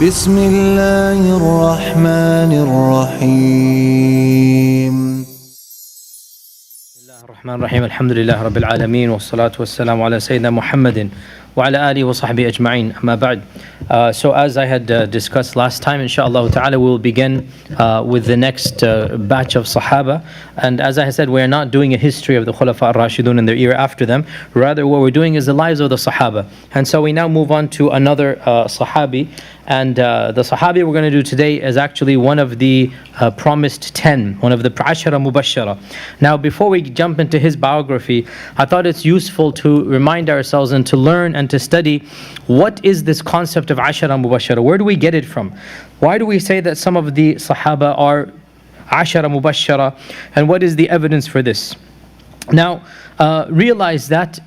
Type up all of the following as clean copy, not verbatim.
بسم الله الرحمن الرحيم. الرحمن الرحيم الحمد لله رب العالمين والصلاة والسلام على سيدنا محمد وعلى آله وصحبه أجمعين أما بعد. So as I had discussed last time, inshallah ta'ala, we will begin with the next batch of Sahaba. And as I said, we are not doing a history of the Khulafa al-Rashidun and their era after them. Rather, what we're doing is the lives of the Sahaba. And so we now move on to another Sahabi. And the Sahabi we're going to do today is actually one of the promised 10, one of the Ashara Mubashara. Now, before we jump into his biography, I thought it's useful to remind ourselves and to learn and to study what is this concept of Ashara Mubashara. Where do we get it from? Why do we say that some of the Sahaba are Ashara Mubashara, and what is the evidence for this? Now, realize that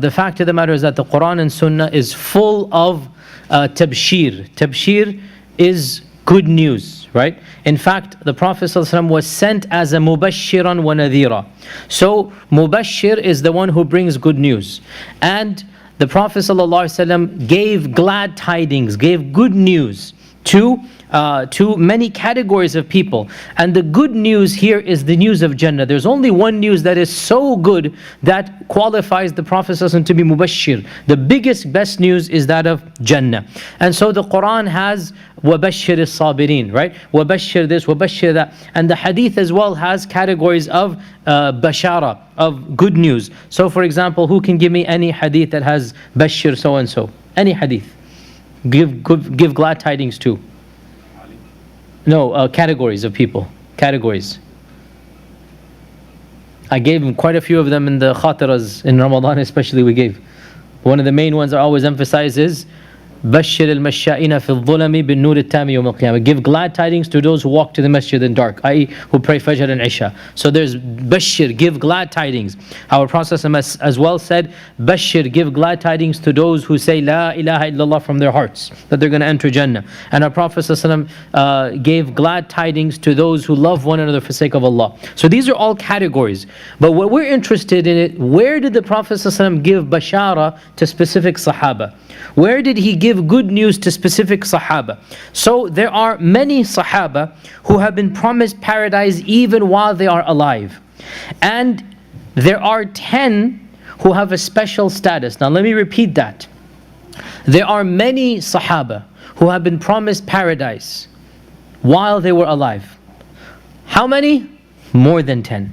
the fact of the matter is that the Quran and Sunnah is full of tabshir. Tabshir is good news, right? In fact, the Prophet ﷺ was sent as a mubashiran wa nadhira. So, mubashir is the one who brings good news. And the Prophet ﷺ gave glad tidings, gave good news to many categories of people. And the good news here is the news of Jannah. There's only one news that is so good that qualifies the Prophet ﷺ to be mubashir. The biggest, best news is that of Jannah. And so the Quran has وَبَشِّرِ الصَّابِرِينَ, right? وَبَشِّرْ this, وَبَشِّرْ that. And the hadith as well has categories of bashara, of good news. So for example, who can give me any hadith that has bashir so and so? Any hadith. Give glad tidings to. No, categories of people. Categories. I gave him quite a few of them in the khatiras in Ramadan, especially we gave. One of the main ones I always emphasize is بَشِّرِ الْمَشَّائِنَ فِي الظُّلَمِ بِالنُّورِ التَّامِ يَوْمَ الْقِيَامَةِ. Give glad tidings to those who walk to the masjid in dark, i.e. who pray Fajr and Isha. So there's Bashir, give glad tidings. Our Prophet as well said, Bashir, give glad tidings to those who say La ilaha illallah from their hearts, that they're going to enter Jannah. And our Prophet gave glad tidings to those who love one another for the sake of Allah. So these are all categories. But what we're interested in it, where did the Prophet give bashara to specific Sahaba? Where did he give good news to specific Sahaba? So there are many Sahaba who have been promised paradise even while they are alive. And there are 10 who have a special status. Now let me repeat that. There are many Sahaba who have been promised paradise while they were alive. How many? More than 10.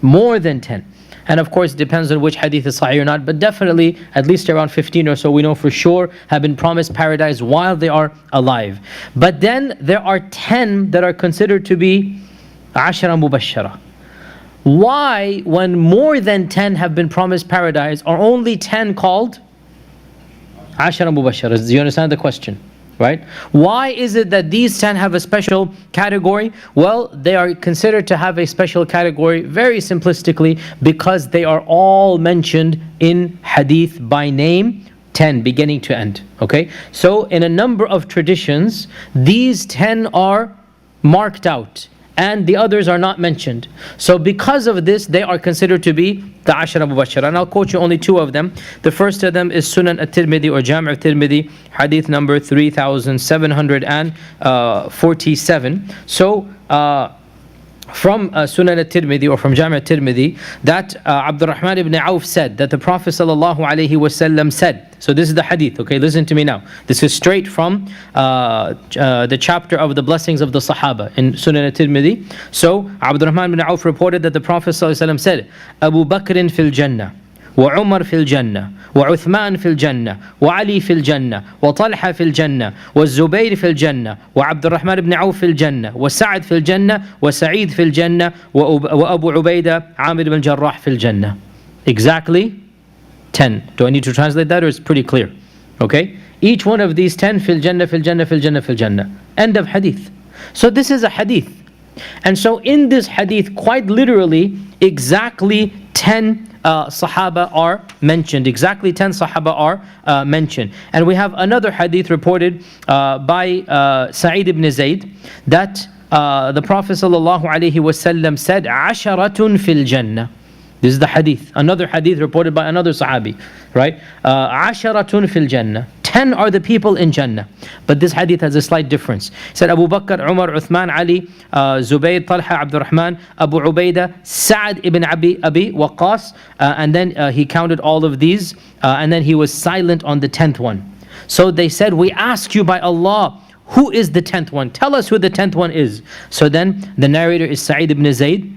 More than 10. And of course, it depends on which hadith is sahih or not, but definitely at least around 15 or so we know for sure have been promised paradise while they are alive. But then there are 10 that are considered to be ashara mubashara. Why, when more than 10 have been promised paradise, are only 10 called ashara mubashara? Do you understand the question? Right? Why is it that these 10 have a special category? Well, they are considered to have a special category very simplistically because they are all mentioned in hadith by name, 10 beginning to end. Okay? So in a number of traditions, these 10 are marked out and the others are not mentioned. So because of this, they are considered to be the Ashara Mubashara. And I'll quote you only 2 of them. The first of them is Sunan at-Tirmidhi or Jami' at-Tirmidhi, hadith number 3747. So from Sunan at-Tirmidhi or from Jami' at-Tirmidhi, that Abdurrahman ibn Auf said that the Prophet ﷺ said, so this is the hadith, okay, listen to me now. This is straight from the chapter of the blessings of the Sahaba in Sunan at-Tirmidhi. So Abdurrahman ibn Auf reported that the Prophet ﷺ said, Abu Bakr fil Jannah, وعمر في الجنة وعثمان في الجنة وعلي في الجنة وطلحة في الجنة والزبير في الجنة وعبد الرحمن بن عوف في الجنة وسعد في الجنة وسعيد في الجنة وأبو عبيدة عامر بن الجراح في الجنة. Exactly 10. Do I need to translate that or it's pretty clear? Okay? Each one of these 10 في الجنة في الجنة في الجنة في الجنة. End of hadith. So this is a hadith. And so in this hadith, quite literally, exactly 10 Sahaba are mentioned. Exactly 10 Sahaba are mentioned. And we have another hadith reported by Sa'id ibn Zayd that the Prophet ﷺ said, "Asharatun fil Jannah." This is the hadith. Another hadith reported by another Sahabi, right? Asharatun fil Jannah. 10 are the people in Jannah. But this hadith has a slight difference. He said Abu Bakr, Umar, Uthman, Ali, Zubayr, Talha, Abdurrahman, Abu Ubaidah, Sa'ad ibn Abi Waqqas, and then he counted all of these, and then he was silent on the 10th one. So they said, we ask you by Allah, who is the 10th one? Tell us who the 10th one is. So then the narrator is Sa'id ibn Zayd.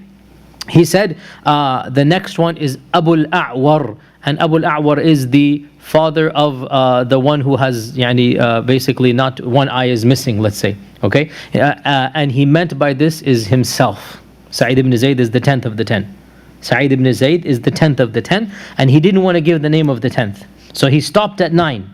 He said, the next one is Abu al-A'war. And Abu al-A'war is the father of the one who has basically not one eye is missing, let's say. Okay? And he meant by this is himself. Sa'id ibn Zayd is the 10th of the 10. Sa'id ibn Zayd is the 10th of the 10. And he didn't want to give the name of the 10th. So he stopped at 9.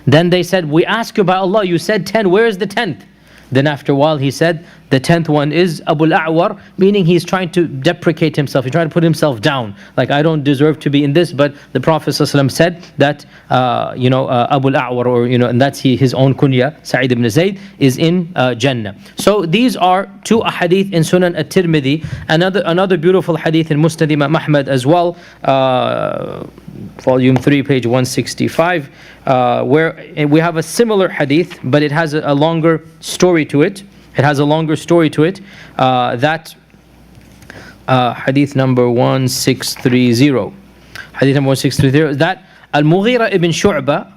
Then they said, we ask you by Allah, you said 10, where is the 10th? Then after a while he said, the 10th one is Abu al-A'war, meaning he's trying to deprecate himself, he's trying to put himself down. Like, I don't deserve to be in this, but the Prophet ﷺ said that, Abu al-A'war, or, and that's his own kunya, Sa'id ibn Zayd, is in Jannah. So these are two hadith in Sunan at-Tirmidhi, another beautiful hadith in Musnad Imam Ahmad as well, volume 3, page 165, where we have a similar hadith, but it has a longer story to it. It has a longer story to it. That hadith number 1630. Hadith number 1630 is that Al-Mughira ibn Shu'bah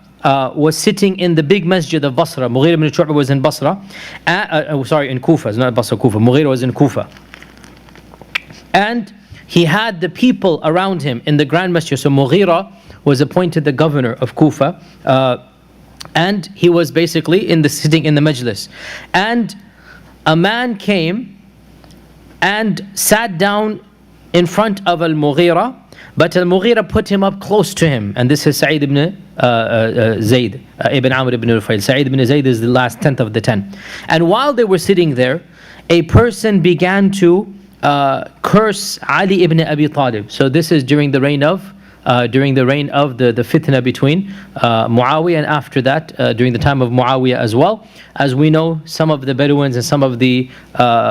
was sitting in the big masjid of Basra. Mughira ibn Shu'bah was in Basra. In Kufa. It's not Basra, Kufa. Mughira was in Kufa. And he had the people around him in the Grand Masjid. So Mughira was appointed the governor of Kufa. And he was basically sitting in the majlis. And a man came and sat down in front of Al-Mughira, but Al-Mughira put him up close to him. And this is Sa'id ibn Zayd, ibn Amr ibn Rufayl. Sa'id ibn Zayd is the last 10th of the 10. And while they were sitting there, a person began to curse Ali ibn Abi Talib. So this is during the reign of the fitna between Muawiyah, and after that during the time of Muawiyah as well. As we know, some of the Bedouins and some of the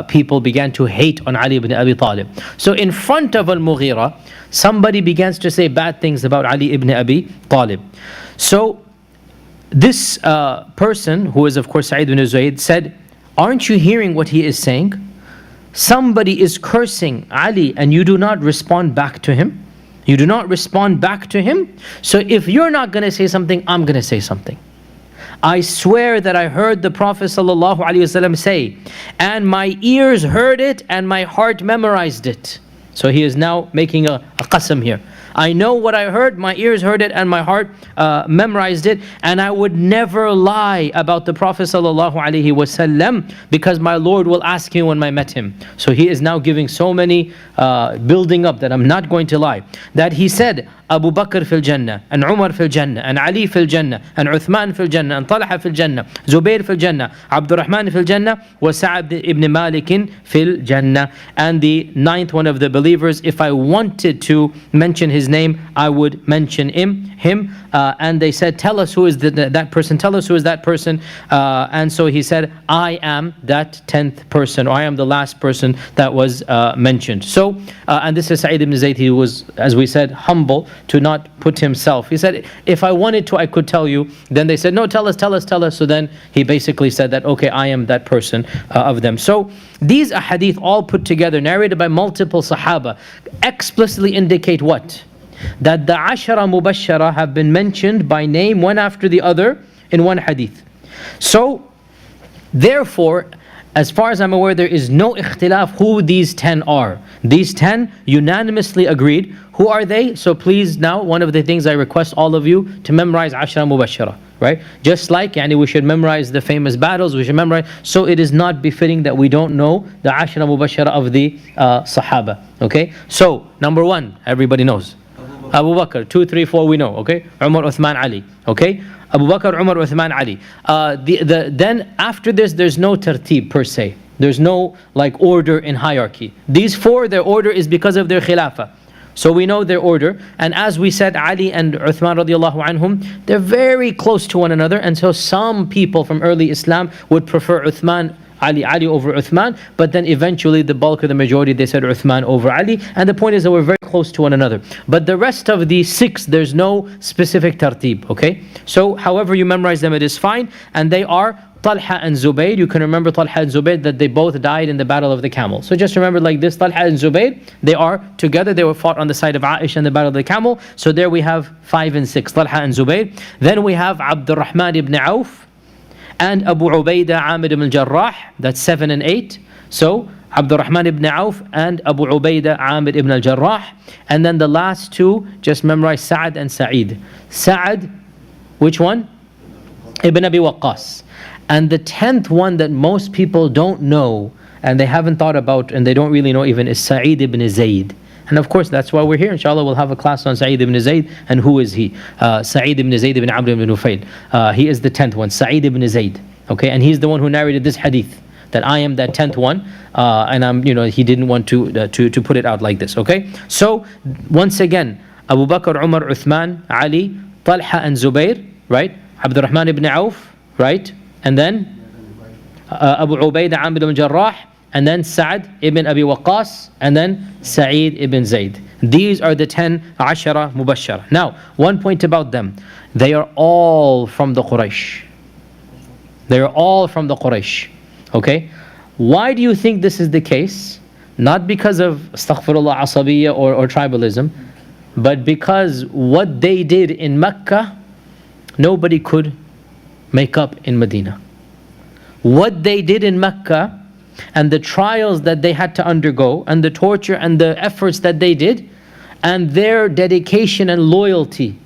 people began to hate on Ali ibn Abi Talib. So in front of Al-Mughira, somebody begins to say bad things about Ali ibn Abi Talib. So this person, who is of course Sa'id ibn Zayd, said, aren't you hearing what he is saying? Somebody is cursing Ali and you do not respond back to him. You do not respond back to him. So if you're not going to say something, I'm going to say something. I swear that I heard the Prophet ﷺ say, and my ears heard it and my heart memorized it. So he is now making a qasam here. I know what I heard, my ears heard it and my heart memorized it, and I would never lie about the Prophet ﷺ because my Lord will ask me when I met him. So he is now giving so many building up that I'm not going to lie. That he said, Abu Bakr fil Jannah, and Umar fil Jannah, and Ali fil Jannah, and Uthman fil Jannah, and Talha fil Jannah, Zubayr fil Jannah, Abdurrahman fil Jannah, wa Sa'ad ibn Malik fil Jannah. And the 9th one of the believers, if I wanted to mention his name, I would mention him. And they said, tell us who is that person, tell us who is that person. And so he said, I am that 10th person, or I am the last person that was mentioned. So, and this is Sa'id ibn Zayd. He was, as we said, humble to not put himself. He said, if I wanted to, I could tell you. Then they said, no, tell us. So then he basically said that, okay, I am that person of them. So these ahadith all put together, narrated by multiple Sahaba, explicitly indicate what? That the Ashara Mubashara have been mentioned by name one after the other in one hadith. So therefore, as far as I'm aware, there is no ikhtilaf who these 10 are. These 10 unanimously agreed. Who are they? So please now, one of the things I request all of you to memorize Ashara Mubashara, right? Just like we should memorize the famous battles, we should memorize. So it is not befitting that we don't know the Ashara Mubashara of the Sahaba. Okay? So, number 1, everybody knows. Abu Bakr, 2, 3, 4 we know, okay? Umar, Uthman, Ali, okay? Abu Bakr, Umar, Uthman, Ali. Then after this, there's no tartib per se. There's no order in hierarchy. These 4, their order is because of their khilafah. So we know their order. And as we said, Ali and Uthman radiallahu anhum, they're very close to one another. And so some people from early Islam would prefer Uthman Ali over Uthman, but then eventually the bulk of the majority, they said Uthman over Ali, and the point is that we're very close to one another. But the rest of the 6, there's no specific tartib, okay? So however you memorize them, it is fine, and they are Talha and Zubayr. You can remember Talha and Zubayr that they both died in the Battle of the Camel. So just remember like this, Talha and Zubayr, they are together, they were fought on the side of Aisha in the Battle of the Camel. So there we have 5 and 6, Talha and Zubayr. Then we have Abdurrahman ibn Auf and Abu Ubaidah Amir ibn al-Jarrah, that's 7 and 8. So Abdurrahman ibn Auf and Abu Ubaidah Amir ibn al-Jarrah. And then the last 2, just memorize Sa'ad and Sa'id. Sa'ad, which one? Ibn Abi Waqqas. And the 10th one that most people don't know and they haven't thought about and they don't really know even is Sa'id ibn Zayd. And of course that's why we're here. Inshallah we'll have a class on Sa'id ibn Zayd. And who is he? Sa'id ibn Zayd ibn Amr ibn Nufayl. He is the 10th one, Sa'id ibn Zayd. Okay, and he's the one who narrated this hadith, that I am that 10th one, and I'm, he didn't want to put it out like this. Okay, so once again, Abu Bakr, Umar, Uthman, Ali, Talha and Zubayr, right? Abdurrahman ibn Auf, right? And then Abu Ubaidah Amir ibn Jarrah, and then Sa'ad ibn Abi Waqqas, and then Sa'id ibn Zayd. These are the 10 Ashara Mubashara. Now, one point about them, they are all from the Quraysh. They are all from the Quraysh. Okay? Why do you think this is the case? Not because of astaghfirullah asabiyya or tribalism, but because what they did in Mecca, nobody could make up in Medina. What they did in Mecca and the trials that they had to undergo and the torture and the efforts that they did and their dedication and loyalty,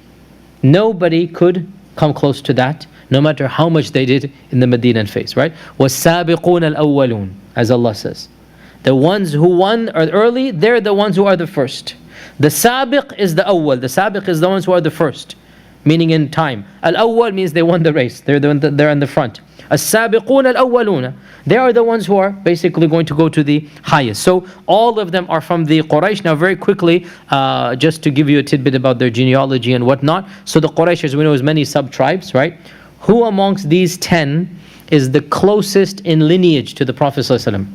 nobody could come close to that, no matter how much they did in the Medinan phase, right? وَالسَّابِقُونَ الْأَوَّلُونَ, as Allah says. The ones who won are early, they're the ones who are the first. The sabiq is the awwal. The sabiq is the ones who are the first, meaning in time. Al-awwal means they won the race. They're in the front. As-sabiqun al-awwaluna. They are the ones who are basically going to go to the highest. So all of them are from the Quraysh. Now very quickly, just to give you a tidbit about their genealogy and whatnot. So the Quraysh, as we know, is many sub-tribes, right? Who amongst these 10 is the closest in lineage to the Prophet ﷺ?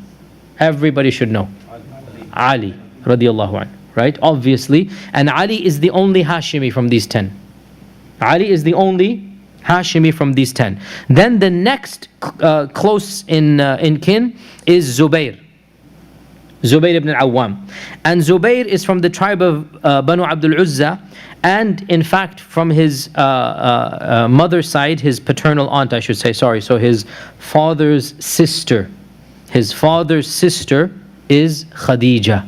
Everybody should know. Ali radiallahu anhu, right? Obviously. And Ali is the only Hashimi from these 10. Ali is the only Hashimi from these 10. Then the next close in kin is Zubayr. Zubayr ibn al-Awwam. And Zubayr is from the tribe of Banu Abdul Uzza, and in fact from his mother's side, his paternal aunt I should say, sorry, so his father's sister. His father's sister is Khadija.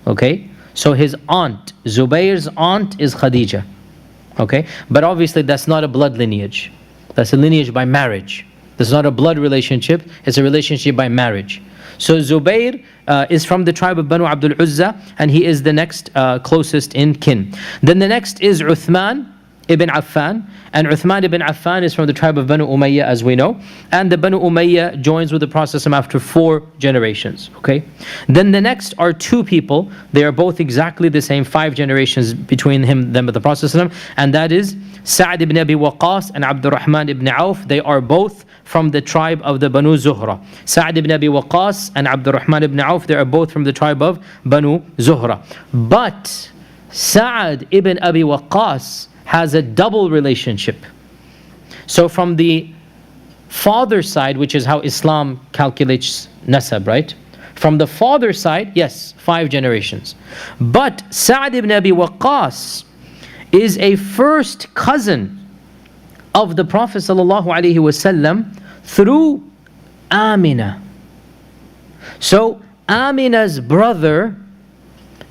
Okay? So his aunt, Zubayr's aunt is Khadija. Okay? But obviously that's not a blood lineage. That's a lineage by marriage. This is not a blood relationship, it's a relationship by marriage. So Zubayr is from the tribe of Banu Abdul Uzza, and he is the next closest in kin. Then the next is Uthman ibn Affan, and Uthman ibn Affan is from the tribe of Banu Umayyah, as we know, and the Banu Umayyah joins with the Prophet after 4 generations. Okay. Then the next are 2 people. They are both exactly the same, 5 generations between them and the Prophet, and that is Sa'ad ibn Abi Waqqas and Abdurrahman ibn Auf. They are both from the tribe of the Banu Zuhra. Sa'ad ibn Abi Waqqas and Abdurrahman ibn Auf, they are both from the tribe of Banu Zuhra. But Sa'ad ibn Abi Waqqas has a double relationship. So from the father's side, which is how Islam calculates nasab, right? From the father's side, yes, 5 generations. But Sa'ad ibn Abi Waqqas is a first cousin of the Prophet ﷺ through Amina. So Amina's brother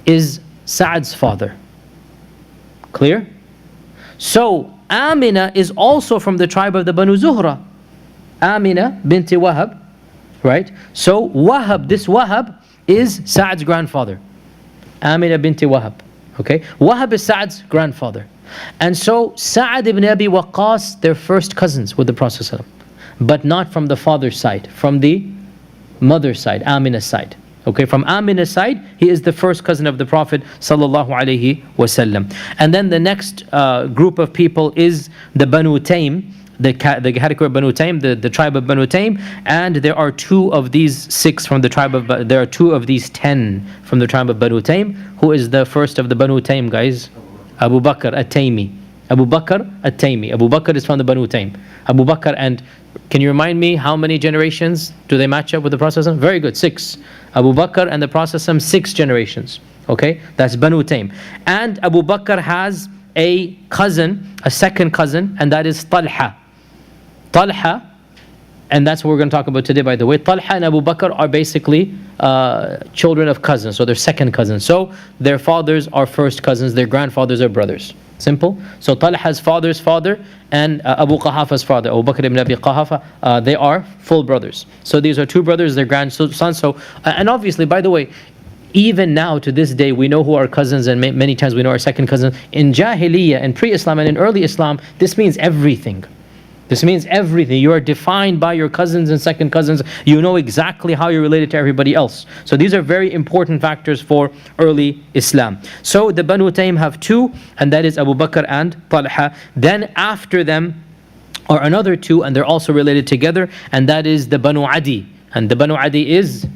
is Sa'ad's father. Clear? So Amina is also from the tribe of the Banu Zuhra. Amina binti Wahab, right? So Wahab, this Wahab is Sa'ad's grandfather. Amina binti Wahab. Okay? Wahab is Sa'ad's grandfather. And so Sa'ad ibn Abi Waqqas, they're first cousins with the Prophet ﷺ, but not from the father's side, from the mother's side, Amina's side. Okay, from Amina's side, he is the first cousin of the Prophet ﷺ. And then the next group of people is the Banu Taym. the category of Banu Taym, the tribe of Banu Taym, and there are 2 of these 6 from the tribe of, there are 2 of these 10 from the tribe of Banu Taym. Who is the first of the Banu Taym, guys? Abu Bakr at-Taymi. Abu Bakr at-Taymi. Abu Bakr is from the Banu Taym. Abu Bakr, and can you remind me how many generations do they match up with the Prophet? Very good, 6. Abu Bakr and the Prophet 6 generations. Okay, that's Banu Taym. And Abu Bakr has a cousin, a second cousin, and that is Talha. Talha, and that's what we're going to talk about today, by the way. Talha and Abu Bakr are basically children of cousins, so they're second cousins. So their fathers are first cousins, their grandfathers are brothers. Simple. So Talha's father's father and Abu Qahafa's father, Abu Bakr ibn Abi Qahafa, they are full brothers. So these are 2 brothers, their grandsons. So, and obviously, by the way, even now to this day, we know who our cousins, and many times we know our second cousins. In Jahiliyyah and pre-Islam and in early Islam, this means everything. This means everything. You are defined by your cousins and second cousins. You know exactly how you're related to everybody else. So these are very important factors for early Islam. So the Banu Taym have 2, and that is Abu Bakr and Talha. Then after them are another 2, and they're also related together, and that is the Banu Adi. And the Banu Adi is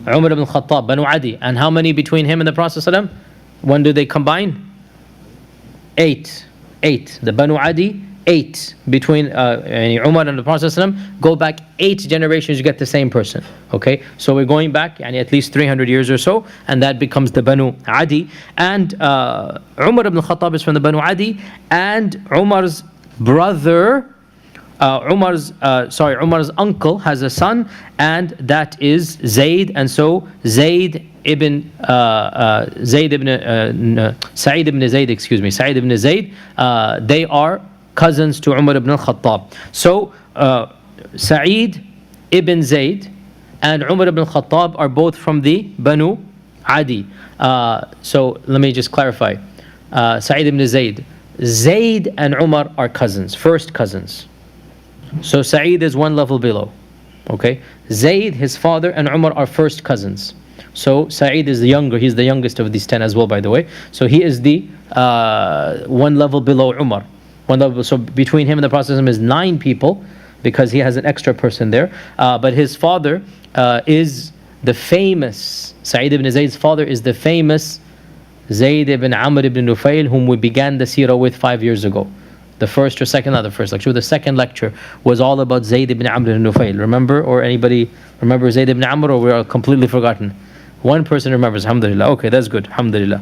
Umar ibn Khattab, Banu Adi. And how many between him and the Prophet ﷺ? When do they combine? 8. The Banu Adi, 8 between Umar and the Prophet ﷺ. Go back 8 generations, you get the same person. Okay, so we're going back at least 300 years or so, and that becomes the Banu Adi. And Umar ibn Khattab is from the Banu Adi, and Umar's brother, Umar's uncle has a son, and that is Zayd. And so Sa'id ibn Zayd, Sa'id ibn Zayd, they are cousins to Umar ibn al-Khattab. So Sa'id ibn Zayd and Umar ibn al-Khattab are both from the Banu Adi. So let me just clarify. Sa'id ibn Zayd. Zayd and Umar are cousins, first cousins. So Sa'id is 1 level below. Okay, Zayd, his father, and Umar are first cousins. So Sa'id is the younger, he's the youngest of these 10 as well, by the way. So he is the 1 level below Umar. So between him and the Prophet is 9 people, because he has an extra person there. But his father is the famous, Sa'id ibn Zayd's father is the famous Zayd ibn Amr ibn Nufayl, whom we began the seerah with 5 years ago. The first or second, not the first lecture, the second lecture was all about Zayd ibn Amr ibn Nufayl. Remember? Or anybody remember Zayd ibn Amr, or we are completely forgotten? 1 person remembers, alhamdulillah. Okay, that's good, alhamdulillah.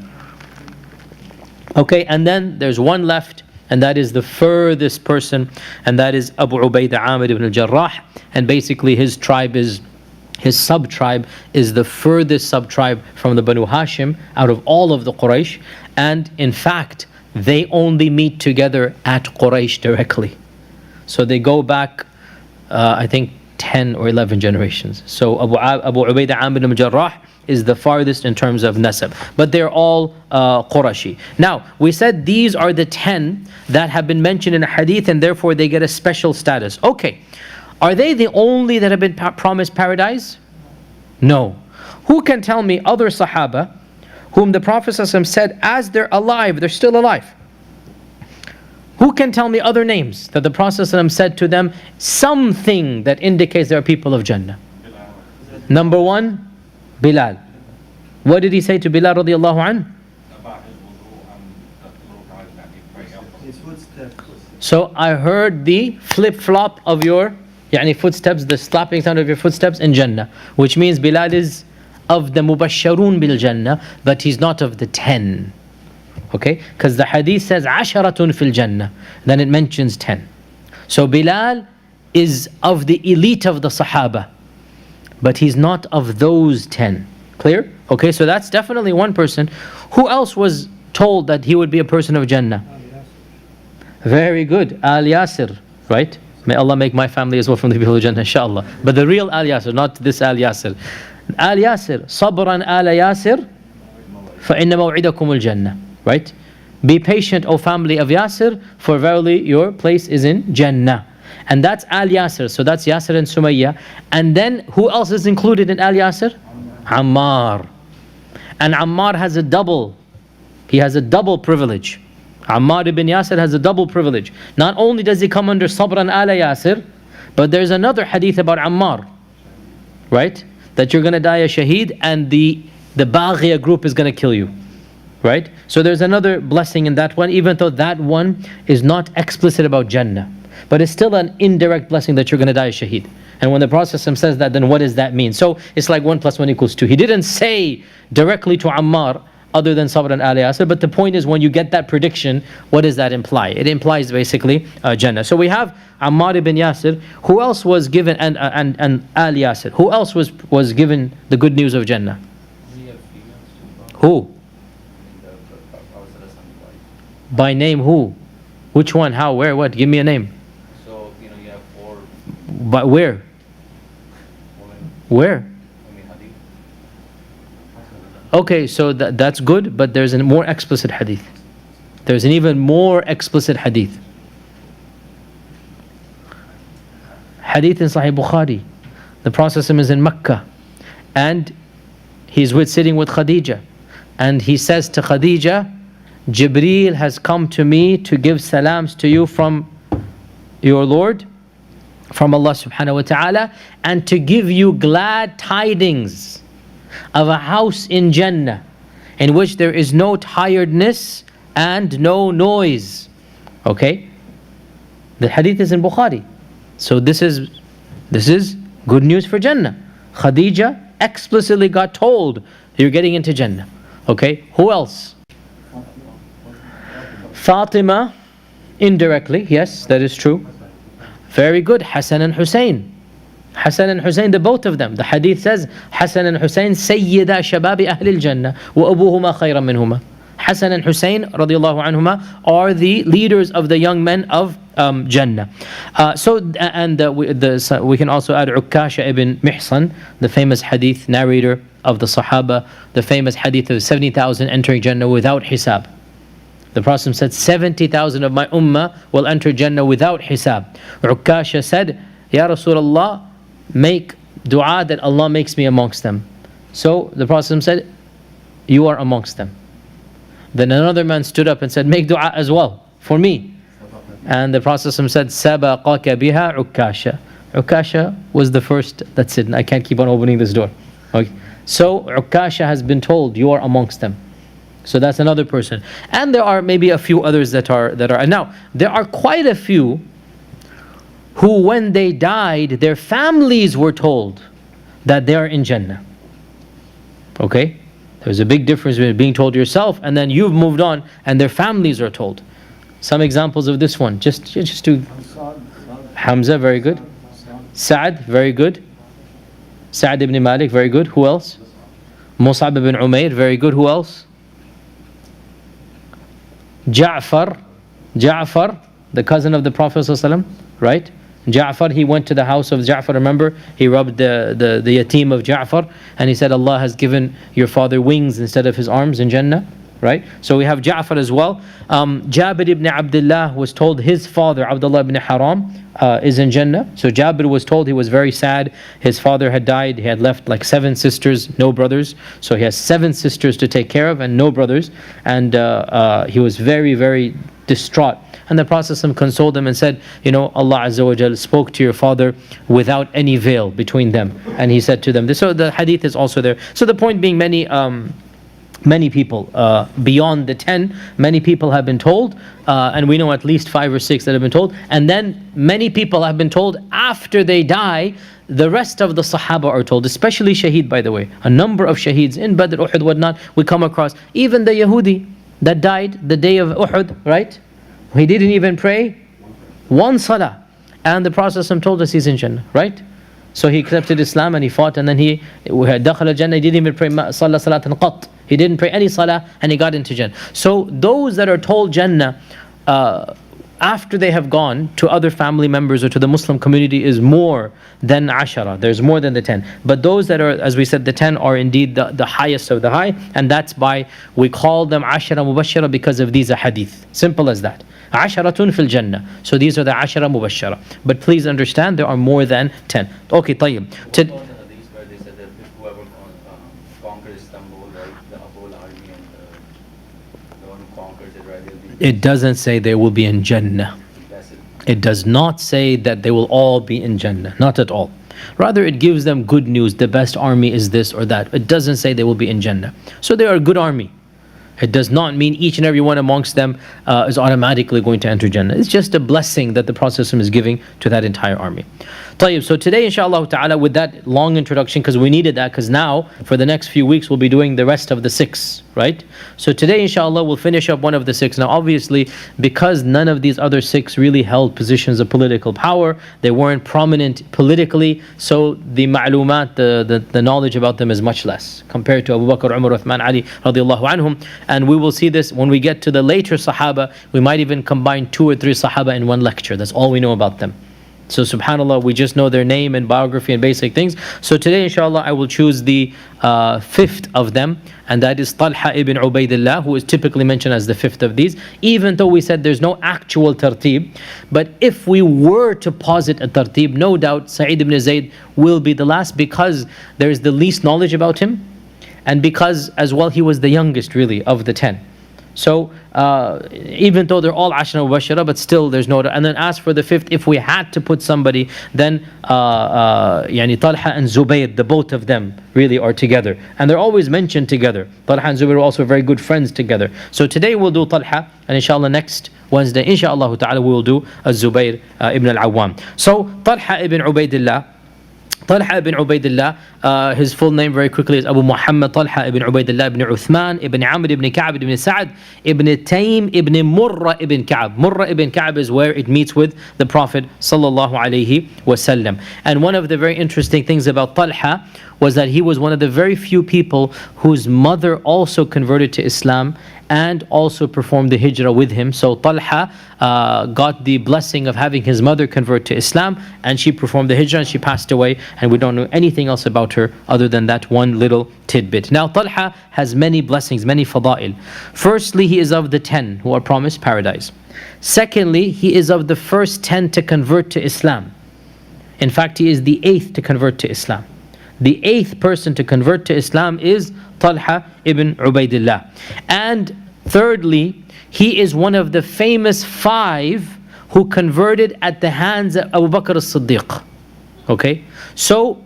Okay, and then there's 1 left, and that is the furthest person, and that is Abu Ubaidah Amir ibn al-Jarrah. And basically his tribe is, his sub-tribe is the furthest sub-tribe from the Banu Hashim out of all of the Quraysh. And in fact, they only meet together at Quraysh directly. So they go back, I think, 10 or 11 generations. So Abu Ubaidah Amir ibn al-Jarrah is the farthest in terms of nasab. But they're all Qurashi. Now, we said these are the 10 that have been mentioned in a hadith, and therefore they get a special status. Okay, are they the only that have been promised paradise? No. Who can tell me other Sahaba whom the Prophet ﷺ said, as they're alive, they're still alive? Who can tell me other names that the Prophet ﷺ said to them something that indicates they are people of Jannah? Number 1, Bilal. What did he say to Bilal radiallahu anhu? So I heard the flip-flop of your footsteps, the slapping sound of your footsteps in Jannah, which means Bilal is of the Mubasharun bil Jannah, but he's not of the 10. Okay? Because the hadith says Asharatun fil Jannah, then it mentions 10. So Bilal is of the elite of the Sahaba, but he's not of those 10. Clear? Okay, so that's definitely 1 person. Who else was told that he would be a person of Jannah? Very good. Al Yasir, right? May Allah make my family as well from the people of Jannah, inshallah. But the real Al Yasir, not this Al Yasir. Al Yasir, Sabran Al Yasir, فَإِنَّ مَوْعِدَكُمُ الْجَنَّةِ. Right? Be patient, O family of Yasir, for verily your place is in Jannah. And that's Al Yasir. So that's Yasir and Sumayya. And then who else is included in Al Yasir? Ammar. And Ammar has a double. He has a double privilege. Ammar ibn Yasir has a double privilege. Not only does he come under Sabran ala Yasir, but there's another hadith about Ammar, right? That you're going to die a shaheed and the Baghiya group is going to kill you, right? So there's another blessing in that one, even though that one is not explicit about Jannah. But it's still an indirect blessing that you're going to die a shaheed. And when the Prophet says that, then what does that mean? So it's like 1 + 1 = 2. He didn't say directly to Ammar other than Sabr and Ali Yasir, but the point is when you get that prediction, what does that imply? It implies basically Jannah. So we have Ammar ibn Yasir. Who else was given, and Ali Yasir, who else was given the good news of Jannah? Who? By name who? Which one? How? Where? What? Give me a name. So, you have 4 But where? women. Where? Hadith. Okay, so that's good, but there's a more explicit hadith. There's an even more explicit hadith. Hadith in Sahih Bukhari. The Prophet is in Mecca, and he's sitting with Khadija, and he says to Khadija, Jibreel has come to me to give salams to you from your Lord, from Allah subhanahu wa ta'ala, and to give you glad tidings of a house in Jannah in which there is no tiredness and no noise. Okay? The hadith is in Bukhari. So this is good news for Jannah. Khadija explicitly got told you're getting into Jannah. Okay? Who else? Fatima, indirectly, yes, that is true. Very good. Hassan and Hussein. Hassan and Hussein, the both of them. The hadith says, Hassan and Hussein, Sayyida shababi ahlil Jannah, wa abuhuma khayran minhuma. Hassan and Hussein, radiallahu anhuma, are the leaders of the young men of Jannah. We can also add Ukasha ibn Mihsan, the famous hadith narrator of the Sahaba, the famous hadith of 70,000 entering Jannah without hisab. The Prophet said 70,000 of my ummah will enter Jannah without hisab. Ukasha said, Ya Rasulullah, make dua that Allah makes me amongst them. So the Prophet said, you are amongst them. Then another man stood up and said, make dua as well for me. And the Prophet said, Sabaqaka biha Ukasha. Ukasha was the first. That's it. I can't keep on opening this door. Okay. So Ukasha has been told, you are amongst them. So that's another person. And there are maybe a few others that are. Now, there are quite a few who, when they died, their families were told that they are in Jannah. Okay? There's a big difference between being told yourself and then you've moved on and their families are told. Some examples of this one. Just to Hamza, very good. Sa'ad, very good. Sa'ad ibn Malik, very good. Who else? Mus'ab ibn Umayr, very good. Who else? Ja'far, the cousin of the Prophet ﷺ, right? Ja'far, he went to the house of Ja'far, remember? He rubbed the yatim of Ja'far and he said, Allah has given your father wings instead of his arms in Jannah, right? So we have Ja'far as well. Jabir ibn Abdullah was told his father, Abdullah ibn Haram, is in Jannah. So Jabir was told, he was very sad. His father had died. He had left like 7 sisters, no brothers. So he has 7 sisters to take care of and no brothers. And he was very, very distraught. And the Prophet consoled him and said, Allah Azza wa Jal spoke to your father without any veil between them. And he said to them, so the hadith is also there. So the point being, many people, beyond the 10, many people have been told, and we know at least 5 or 6 that have been told, and then many people have been told after they die. The rest of the Sahaba are told, especially Shaheed, by the way. A number of Shaheeds in Badr, Uhud, whatnot, we come across. Even the Yahudi that died the day of Uhud, right? He didn't even pray 1 salah. And the Prophet told us he's in Jannah, right? So he accepted Islam and he fought, and then he dakhala Jannah. He didn't even pray salah salatan qat. He didn't pray any salah and he got into Jannah. So those that are told Jannah after they have gone to other family members or to the Muslim community is more than ashara. There's more than the 10. But those that are, as we said, the 10 are indeed the highest of the high, and that's why we call them ashara mubashara, because of these hadith. Simple as that. Asharatun fil Jannah. So these are the ashara mubashara. But please understand, there are more than 10. Okay, tayyib. Where they said that whoever conquers Istanbul, right, the whole army and the one who conquers it, right, they'll be It doesn't say they will be in Jannah. That's it. It does not say that they will all be in Jannah. Not at all. Rather, it gives them good news. The best army is this or that. It doesn't say they will be in Jannah. So they are a good army. It does not mean each and every one amongst them is automatically going to enter Jannah. It's just a blessing that the Prophet is giving to that entire army. طيب, so today inshallah ta'ala, with that long introduction, because we needed that, because now for the next few weeks we'll be doing the rest of the 6, right? So today inshallah we'll finish up one of the 6. Now obviously, because none of these other 6 really held positions of political power, they weren't prominent politically, so the ma'lumat, the knowledge about them is much less compared to Abu Bakr, Umar, Uthman, Ali radiallahu anhum. And we will see this when we get to the later Sahaba. We might even combine 2 or 3 Sahaba in one lecture. That's all we know about them. So subhanAllah, we just know their name and biography and basic things. So today inshallah I will choose the 5th of them, and that is Talha Ibn Ubaydullah, who is typically mentioned as the 5th of these, even though we said there's no actual tartib. But if we were to posit a tartib, no doubt Sa'id ibn Zayd will be the last, because there is the least knowledge about him, and because as well he was the youngest really of the 10. So even though they're all Ashra Mubashara, but still there's no. And then as for the 5th, if we had to put somebody, then yani Talha and Zubayr, the both of them really are together, and they're always mentioned together. Talha and Zubayr are also very good friends together. So today we'll do Talha, and inshallah next Wednesday inshallah ta'ala we will do Zubayr ibn al-Awwam. So Talha ibn Ubaydullah. Talha ibn Ubaydullah, his full name very quickly is Abu Muhammad Talha ibn Ubaydullah ibn Uthman ibn Amr ibn Ka'b ibn Sa'ad ibn Taym ibn Murra ibn Ka'b. Murra ibn Ka'b is where it meets with the Prophet sallallahu alaihi wasallam. And one of the very interesting things about Talha was that he was one of the very few people whose mother also converted to Islam and also performed the hijrah with him. So Talha got the blessing of having his mother convert to Islam, and she performed the hijrah and she passed away, and we don't know anything else about her other than that one little tidbit. Now Talha has many blessings, many fada'il. Firstly, he is of the 10 who are promised paradise. Secondly, he is of the first 10 to convert to Islam. In fact, he is the 8th to convert to Islam. The 8th person to convert to Islam is Talha ibn Ubaydullah. And thirdly, he is one of the famous 5 who converted at the hands of Abu Bakr as-Siddiq. Okay? So,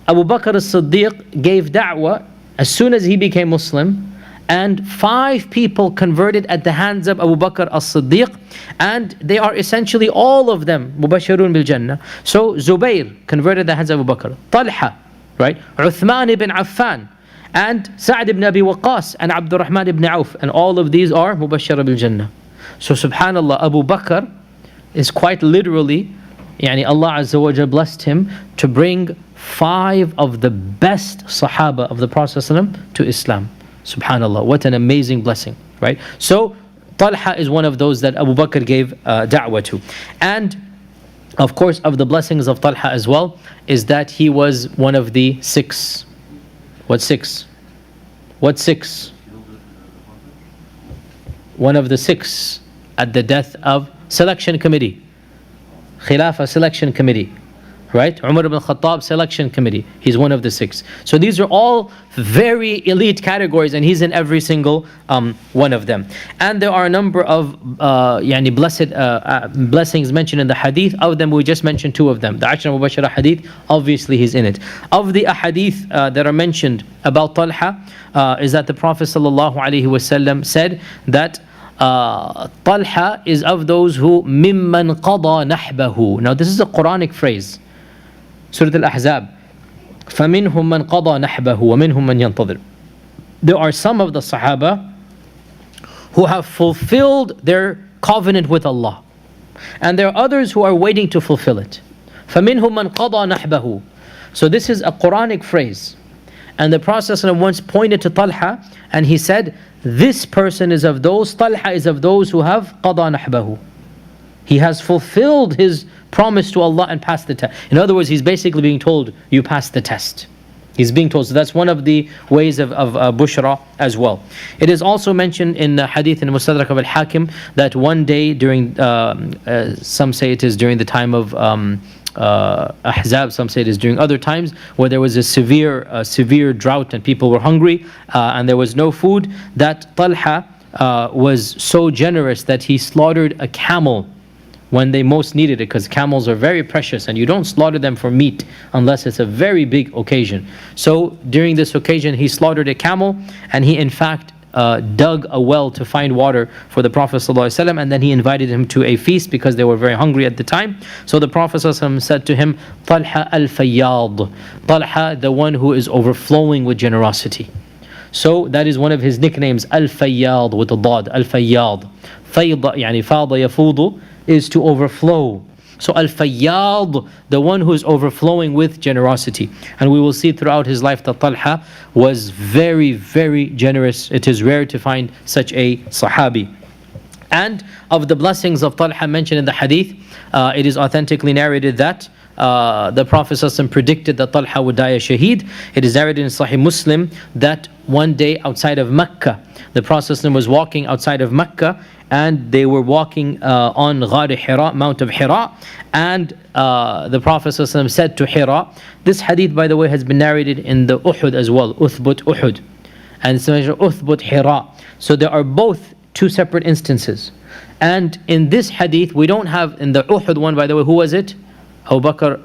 Abu Bakr as-Siddiq gave da'wah as soon as he became Muslim, and 5 people converted at the hands of Abu Bakr as-Siddiq, and they are essentially all of them Mubashirun bil Jannah. So, Zubayr converted at the hands of Abu Bakr. Talha, right? Uthman ibn Affan, and Sa'd ibn Abi Waqqas, and Abdurrahman ibn Auf, and all of these are Mubashshara bil Jannah. So subhanallah, Abu Bakr is quite literally, yani Allah Azza wa Jalla blessed him to bring 5 of the best Sahaba of the Prophet ﷺ to Islam. Subhanallah, what an amazing blessing, right? So Talha is one of those that Abu Bakr gave da'wah to. And of course, of the blessings of Talha as well, is that he was one of the 6. What 6? What 6? One of the 6 at the death of selection committee. Khilafah selection committee. Right? Umar ibn Khattab selection committee. He's one of the 6. So these are all very elite categories, and he's in every single one of them. And there are a number of blessings mentioned in the hadith. Of them, we just mentioned 2 of them. The Ashra Mubashara hadith, obviously he's in it. Of the ahadith that are mentioned about Talha, is that the Prophet ﷺ said that Talha is of those who mimman qada nahbahu. Now this is a Quranic phrase. Surah Al-Ahzab. فَمِنْهُمْ مَنْ قَضَى نَحْبَهُ وَمِنْهُمْ مَنْ يَنْتَظِرُ. There are some of the Sahaba who have fulfilled their covenant with Allah, and there are others who are waiting to fulfill it. فَمِنْهُمْ مَنْ قَضَى نَحْبَهُ. So this is a Quranic phrase, and the Prophet once pointed to Talha and he said, this person is of those, Talha is of those who have قَضَى نَحْبَهُ. He has fulfilled his promise to Allah and passed the test. In other words, he's basically being told, you passed the test. He's being told. So that's one of the ways of Bushra as well. It is also mentioned in the hadith in Mustadrak of Al-Hakim that one day during, some say it is during the time of Ahzab, some say it is during other times, where there was a severe drought and people were hungry and there was no food, that Talha was so generous that he slaughtered a camel when they most needed it, because camels are very precious and you don't slaughter them for meat unless it's a very big occasion. So during this occasion he slaughtered a camel, and he in fact dug a well to find water for the Prophet ﷺ, and then he invited him to a feast because they were very hungry at the time. So the Prophet ﷺ said to him, Talha al-Fayyad, Talha, the one who is overflowing with generosity. So that is one of his nicknames, Al-Fayyad, with a dad, Al-Fayyad. Fayda, yani fada yafudu, is to overflow. So Al-Fayyad, the one who is overflowing with generosity. And we will see throughout his life that Talha was very, very generous. It is rare to find such a Sahabi. And of the blessings of Talha mentioned in the hadith, it is authentically narrated that the Prophet ﷺ predicted that Talha would die a shaheed. It is narrated in Sahih Muslim that one day outside of Mecca, the Prophet ﷺ was walking outside of Mecca, and they were walking on Ghar Hira, Mount of Hira, and the Prophet ﷺ said to Hira, this hadith by the way has been narrated in the Uhud as well, Uthbut Uhud, and it's mentioned Uthbut Hira. So there are both two separate instances. And in this hadith, we don't have, in the Uhud one by the way, who was it? Abu Bakr,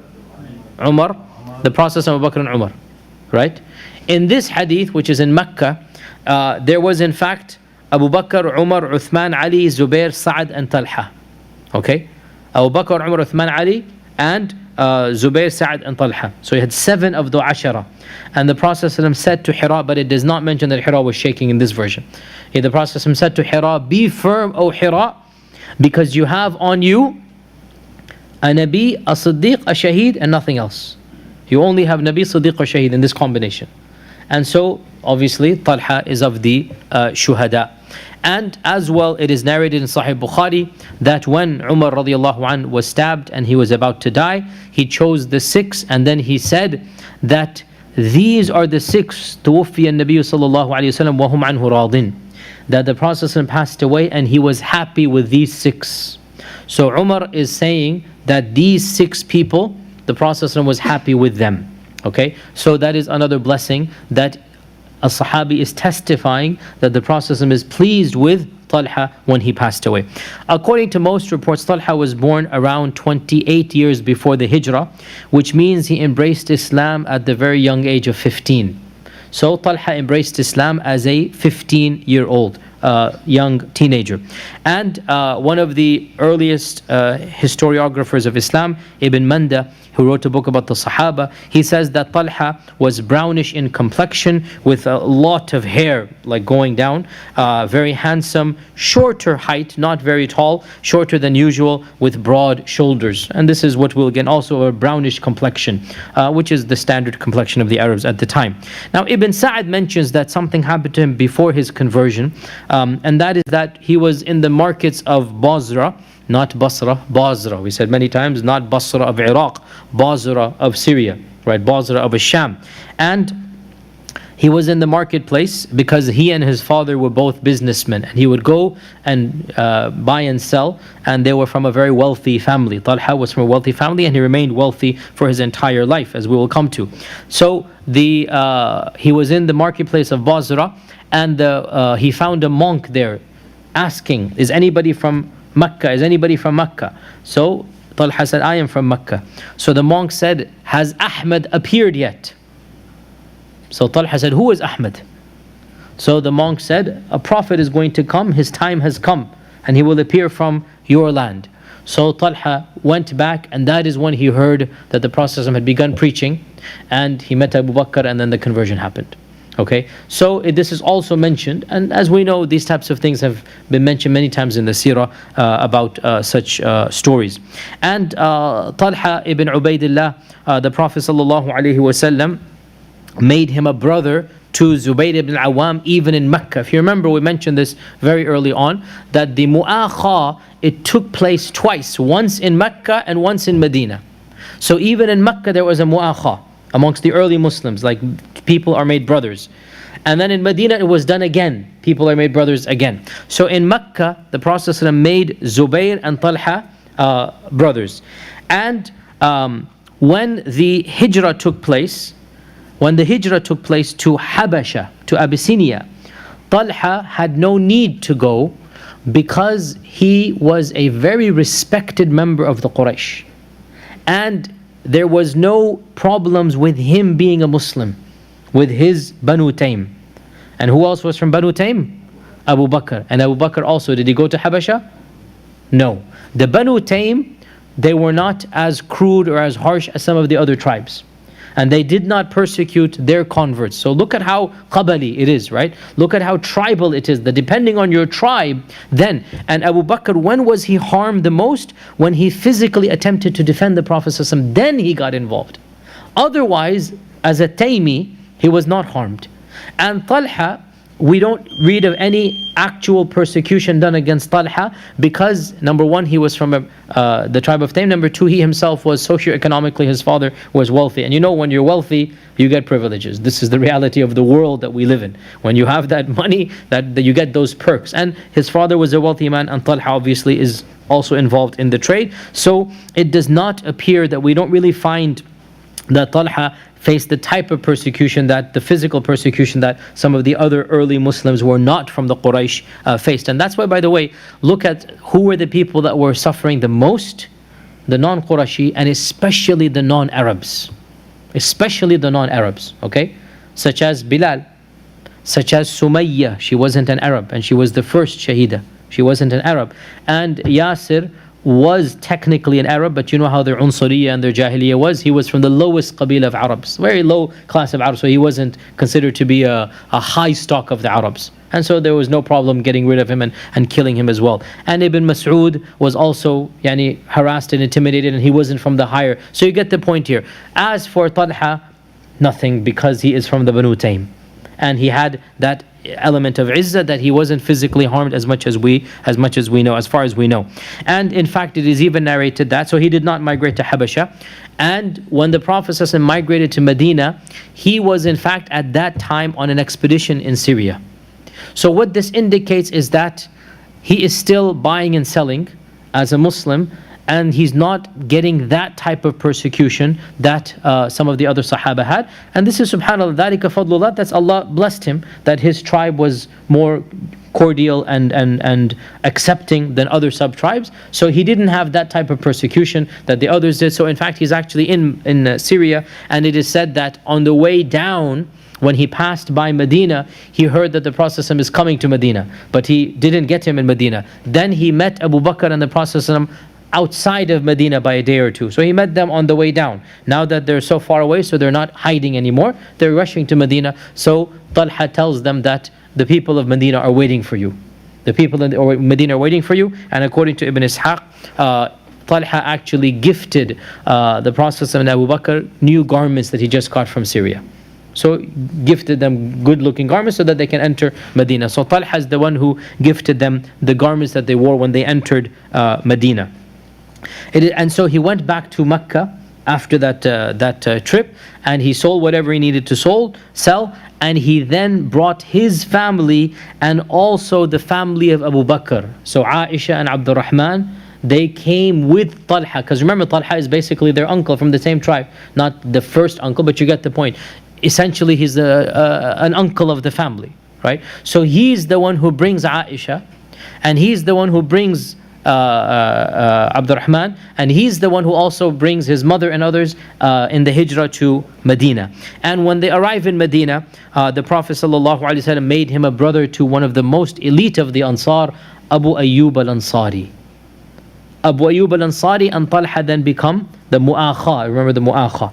Umar, the Prophet of Abu Bakr and Umar, right? In this hadith, which is in Mecca, there was in fact Abu Bakr, Umar, Uthman, Ali, Zubair, Sa'ad and Talha. Okay? Abu Bakr, Umar, Uthman, Ali and Zubair, Sa'ad and Talha. So he had 7 of the Ashara. And the Prophet said to Hira, but it does not mention that Hira was shaking in this version. The Prophet said to Hira, be firm, O Hira, because you have on you a Nabi, a Siddiq, a Shaheed and nothing else. You only have Nabi, Siddiq or Shaheed in this combination. And so obviously Talha is of the Shuhada. And as well it is narrated in Sahih Bukhari that when Umar radiallahu anh was stabbed and he was about to die, he chose the 6 and then he said that these are the 6 tuwaffiya an-Nabiy sallallahu alayhi wa sallam wa hum anhu radin, that the Prophet passed away and he was happy with these 6. So Umar is saying that these 6 people, the Prophet was happy with them. Okay, so that is another blessing, that a Sahabi is testifying that the Prophet is pleased with Talha when he passed away. According to most reports, Talha was born around 28 years before the Hijrah, which means he embraced Islam at the very young age of 15. So Talha embraced Islam as a 15-year-old young teenager. And one of the earliest historiographers of Islam, Ibn Manda, who wrote a book about the Sahaba, he says that Talha was brownish in complexion with a lot of hair like going down, very handsome, shorter height, not very tall, shorter than usual, with broad shoulders. And this is what we'll again also a brownish complexion, which is the standard complexion of the Arabs at the time. Now Ibn Sa'ad mentions that something happened to him before his conversion, and that is that he was in the markets of Basra, not Basra, Basra. We said many times, not Basra of Iraq, Basra of Syria, right? Basra of Sham. And he was in the marketplace because he and his father were both businessmen, and he would go and buy and sell, and they were from a very wealthy family. Talha was from a wealthy family, and he remained wealthy for his entire life, as we will come to. So he was in the marketplace of Basra, and he found a monk there asking, is anybody from Mecca? Is anybody from Mecca? So Talha said, I am from Mecca. So the monk said, has Ahmed appeared yet? So Talha said, who is Ahmed? So the monk said, a prophet is going to come, his time has come, and he will appear from your land. So Talha went back, and that is when he heard that the Prophet had begun preaching, and he met Abu Bakr, and then the conversion happened. Okay, so this is also mentioned, and as we know, these types of things have been mentioned many times in the seerah about such stories. And Talha Ibn Ubaydullah, the Prophet ﷺ made him a brother to Zubayr ibn al-Awwam even in Mecca. If you remember, we mentioned this very early on, that the mu'akha, it took place twice, once in Mecca and once in Medina. So even in Mecca there was a mu'akha amongst the early Muslims, like people are made brothers. And then in Medina it was done again, people are made brothers again. So in Mecca the Prophet ﷺ made Zubayr and Talha brothers. And when the hijrah took place to Habasha, to Abyssinia, Talha had no need to go because he was a very respected member of the Quraysh. And there was no problems with him being a Muslim, with his Banu Taym. And who else was from Banu Taym? Abu Bakr. And Abu Bakr also, did he go to Habasha? No. The Banu Taym, they were not as crude or as harsh as some of the other tribes. And they did not persecute their converts. So look at how qabali it is, right? Look at how tribal it is, that depending on your tribe, then. And Abu Bakr, when was he harmed the most? When he physically attempted to defend the Prophet ﷺ, then he got involved. Otherwise, as a Taymi, he was not harmed. And Talha, we don't read of any actual persecution done against Talha because, number one, he was from the tribe of Taym. Number two, he himself was socioeconomically, his father was wealthy. And you know, when you're wealthy, you get privileges. This is the reality of the world that we live in. When you have that money, that you get those perks. And his father was a wealthy man, and Talha obviously is also involved in the trade. So it does not appear that we don't really find that Talha faced the type of persecution, that the physical persecution that some of the other early Muslims were not from the Quraysh faced. And that's why, by the way, look at who were the people that were suffering the most: the non-Qurashi, and especially the non-Arabs. Especially the non-Arabs, okay? Such as Bilal, such as Sumayya. She wasn't an Arab, and she was the first Shahida. She wasn't an Arab. And Yasir was technically an Arab, but you know how their Unsuriya and their Jahiliyyah was. He was from the lowest Qabila of Arabs, very low class of Arabs, so he wasn't considered to be a high stock of the Arabs. And so there was no problem getting rid of him and killing him as well. And Ibn Mas'ud was also harassed and intimidated, and he wasn't from the higher. So you get the point here. As for Talha, nothing, because he is from the Banu Taym. And he had that element of izzah, that he wasn't physically harmed as much as we know, as far as we know. And in fact, it is even narrated that, so he did not migrate to Habasha. And when the Prophet ﷺ migrated to Medina, he was in fact at that time on an expedition in Syria. So what this indicates is that he is still buying and selling as a Muslim, and he's not getting that type of persecution that some of the other Sahaba had. And this is, subhanAllah, ذَلِكَ فَضْلُ اللَّهِ, that's Allah blessed him, that his tribe was more cordial and accepting than other sub-tribes. So he didn't have that type of persecution that the others did. So in fact, he's actually in Syria, and it is said that on the way down, when he passed by Medina, he heard that the Prophet ﷺ is coming to Medina, but he didn't get him in Medina. Then he met Abu Bakr and the Prophet ﷺ outside of Medina by a day or two. So he met them on the way down. Now that they're so far away, so they're not hiding anymore, they're rushing to Medina. So Talha tells them that the people of Medina are waiting for you. The people in Medina are waiting for you. And according to Ibn Ishaq, Talha actually gifted the Prophet and Abu Bakr new garments that he just got from Syria. So gifted them good looking garments so that they can enter Medina. So Talha is the one who gifted them the garments that they wore when they entered Medina. And so he went back to Mecca after that trip, and he sold whatever he needed to sell, and he then brought his family and also the family of Abu Bakr. So Aisha and Abdurrahman, they came with Talha, because remember, Talha is basically their uncle from the same tribe, not the first uncle, but you get the point. Essentially, he's an uncle of the family, right? So he's the one who brings Aisha, and he's the one who brings Abdurrahman, and he's the one who also brings his mother and others in the hijrah to Medina. And when they arrive in Medina, the Prophet ﷺ made him a brother to one of the most elite of the Ansar, Abu Ayyub al-Ansari. Abu Ayyub al-Ansari and Talha then become the Mu'akha. Remember the Mu'akha.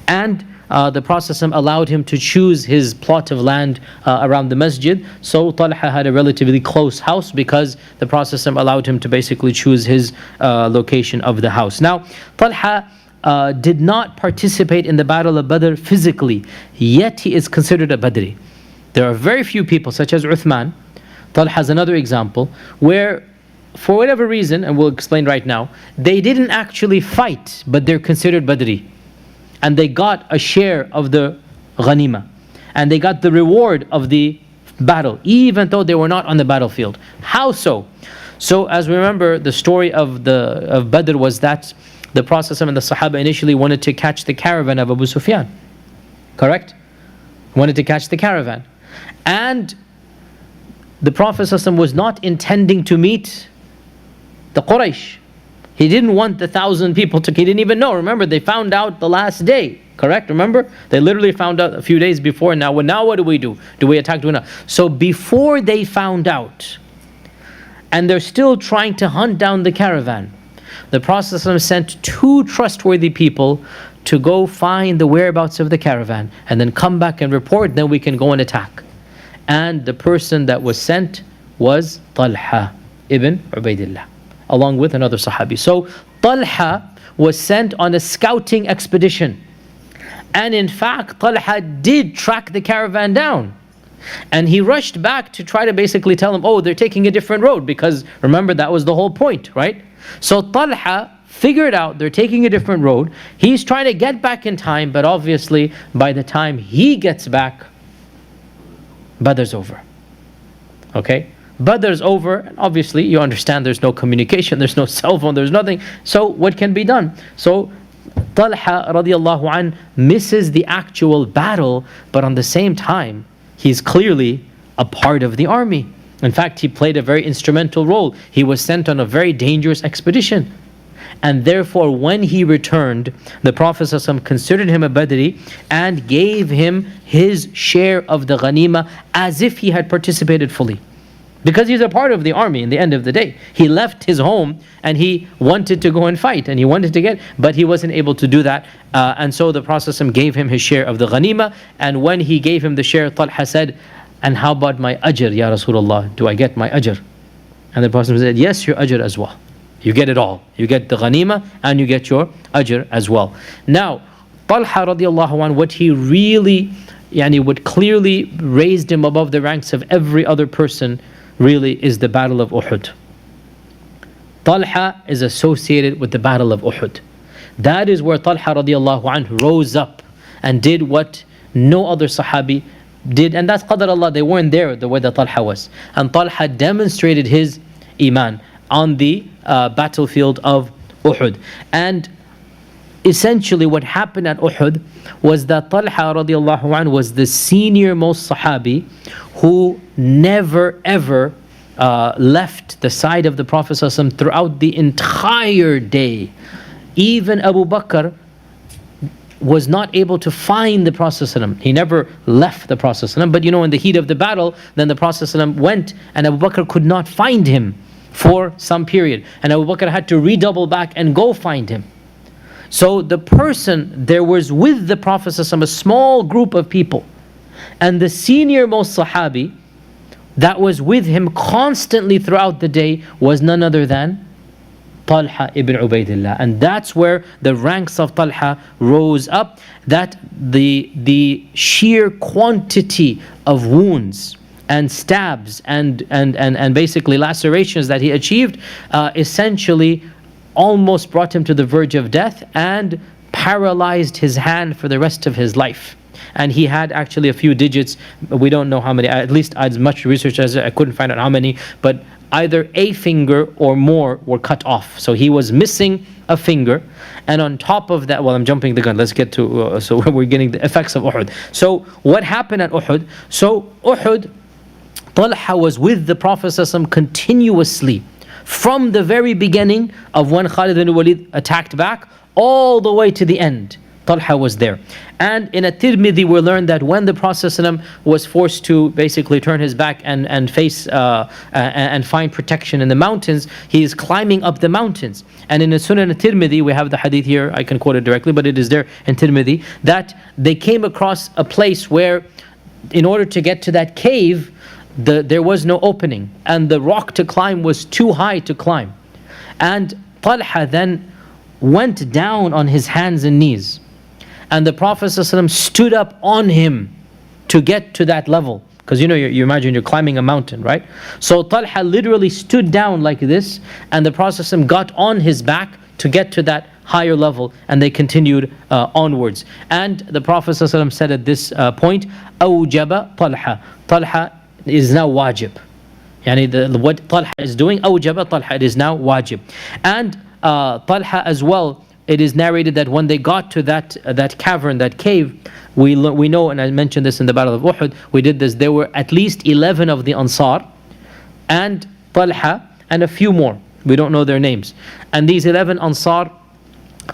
And the Prophet ﷺ allowed him to choose his plot of land around the masjid. So Talha had a relatively close house because the Prophet ﷺ allowed him to basically choose his location of the house. Now, Talha did not participate in the Battle of Badr physically, yet he is considered a Badri. There are very few people, such as Uthman. Talha has another example where, for whatever reason, and we'll explain right now, they didn't actually fight, but they're considered Badri. And they got a share of the ghanima. And they got the reward of the battle, even though they were not on the battlefield. How so? So as we remember, the story of Badr was that the Prophet and the Sahaba initially wanted to catch the caravan of Abu Sufyan. Correct? Wanted to catch the caravan. And the Prophet ﷺ was not intending to meet the Quraysh. He didn't want the 1,000 people to, he didn't even know. Remember, they found out the last day, correct? Remember? They literally found out a few days before. Now what do we do? Do we attack? Do we not? So before they found out, and they're still trying to hunt down the caravan, the Prophet ﷺ sent 2 trustworthy people to go find the whereabouts of the caravan and then come back and report, then we can go and attack. And the person that was sent was Talha Ibn Ubaydullah, along with another Sahabi. So Talha was sent on a scouting expedition. And in fact, Talha did track the caravan down. And he rushed back to try to basically tell them, oh, they're taking a different road, because remember, that was the whole point, right? So Talha figured out they're taking a different road. He's trying to get back in time, but obviously by the time he gets back, Badr's over. Okay? Badr's over, and obviously you understand there's no communication, there's no cell phone, there's nothing. So what can be done? So Talha radiallahu anh misses the actual battle, but on the same time, he's clearly a part of the army. In fact, he played a very instrumental role. He was sent on a very dangerous expedition. And therefore, when he returned, the Prophet ﷺ considered him a Badri and gave him his share of the ghanima as if he had participated fully. Because he's a part of the army in the end of the day. He left his home and he wanted to go and fight and he wanted to but he wasn't able to do that. And so the Prophet ﷺ gave him his share of the ghanima. And when he gave him the share, Talha said, and how about my ajr, Ya Rasulullah? Do I get my ajr? And the Prophet said, yes, your ajr as well. You get it all. You get the ghanima and you get your ajr as well. Now, Talha radiallahu anhu, what he really, what clearly raised him above the ranks of every other person, really is the Battle of Uhud. Talha is associated with the Battle of Uhud. That is where Talha radiallahu anhu rose up and did what no other Sahabi did. And that's Qadar Allah, they weren't there the way that Talha was. And Talha demonstrated his iman on the battlefield of Uhud. And essentially what happened at Uhud was that Talha radiallahu anhu was the senior most Sahabi who never ever left the side of the Prophet ﷺ throughout the entire day. Even Abu Bakr was not able to find the Prophet ﷺ. He never left the Prophet ﷺ. But in the heat of the battle, then the Prophet ﷺ went and Abu Bakr could not find him for some period. And Abu Bakr had to redouble back and go find him. So the person, there was with the Prophet ﷺ a small group of people. And the senior most Sahabi that was with him constantly throughout the day was none other than Talha Ibn Ubaydullah. And that's where the ranks of Talha rose up, that the sheer quantity of wounds and stabs and basically lacerations that he achieved essentially almost brought him to the verge of death and paralyzed his hand for the rest of his life. And he had actually a few digits, we don't know how many, at least as much research as I couldn't find out how many, but either a finger or more were cut off. So he was missing a finger. And on top of that, well, I'm jumping the gun, let's get to, so we're getting the effects of Uhud. So what happened at Uhud? So Uhud, Talha was with the Prophet ﷺ continuously from the very beginning of when Khalid ibn Walid attacked back all the way to the end. Talha was there. And in At-Tirmidhi we learned that when the Prophet ﷺ was forced to basically turn his back and face and find protection in the mountains, he is climbing up the mountains. And in the Sunan At-Tirmidhi, we have the hadith here, I can quote it directly, but it is there in Tirmidhi, that they came across a place where in order to get to that cave, there was no opening and the rock to climb was too high to climb. And Talha then went down on his hands and knees. And the Prophet ﷺ stood up on him to get to that level. Because you imagine you're climbing a mountain, right? So Talha literally stood down like this, and the Prophet ﷺ got on his back to get to that higher level, and they continued onwards. And the Prophet ﷺ said at this point, أوجب Talha. Talha is now wajib. What Talha is doing, أوجب Talha, it is now wajib. And Talha as well, it is narrated that when they got to that cavern, that cave, we know, and I mentioned this in the Battle of Uhud, we did this, there were at least 11 of the Ansar and Talha, and a few more. We don't know their names. And these 11 Ansar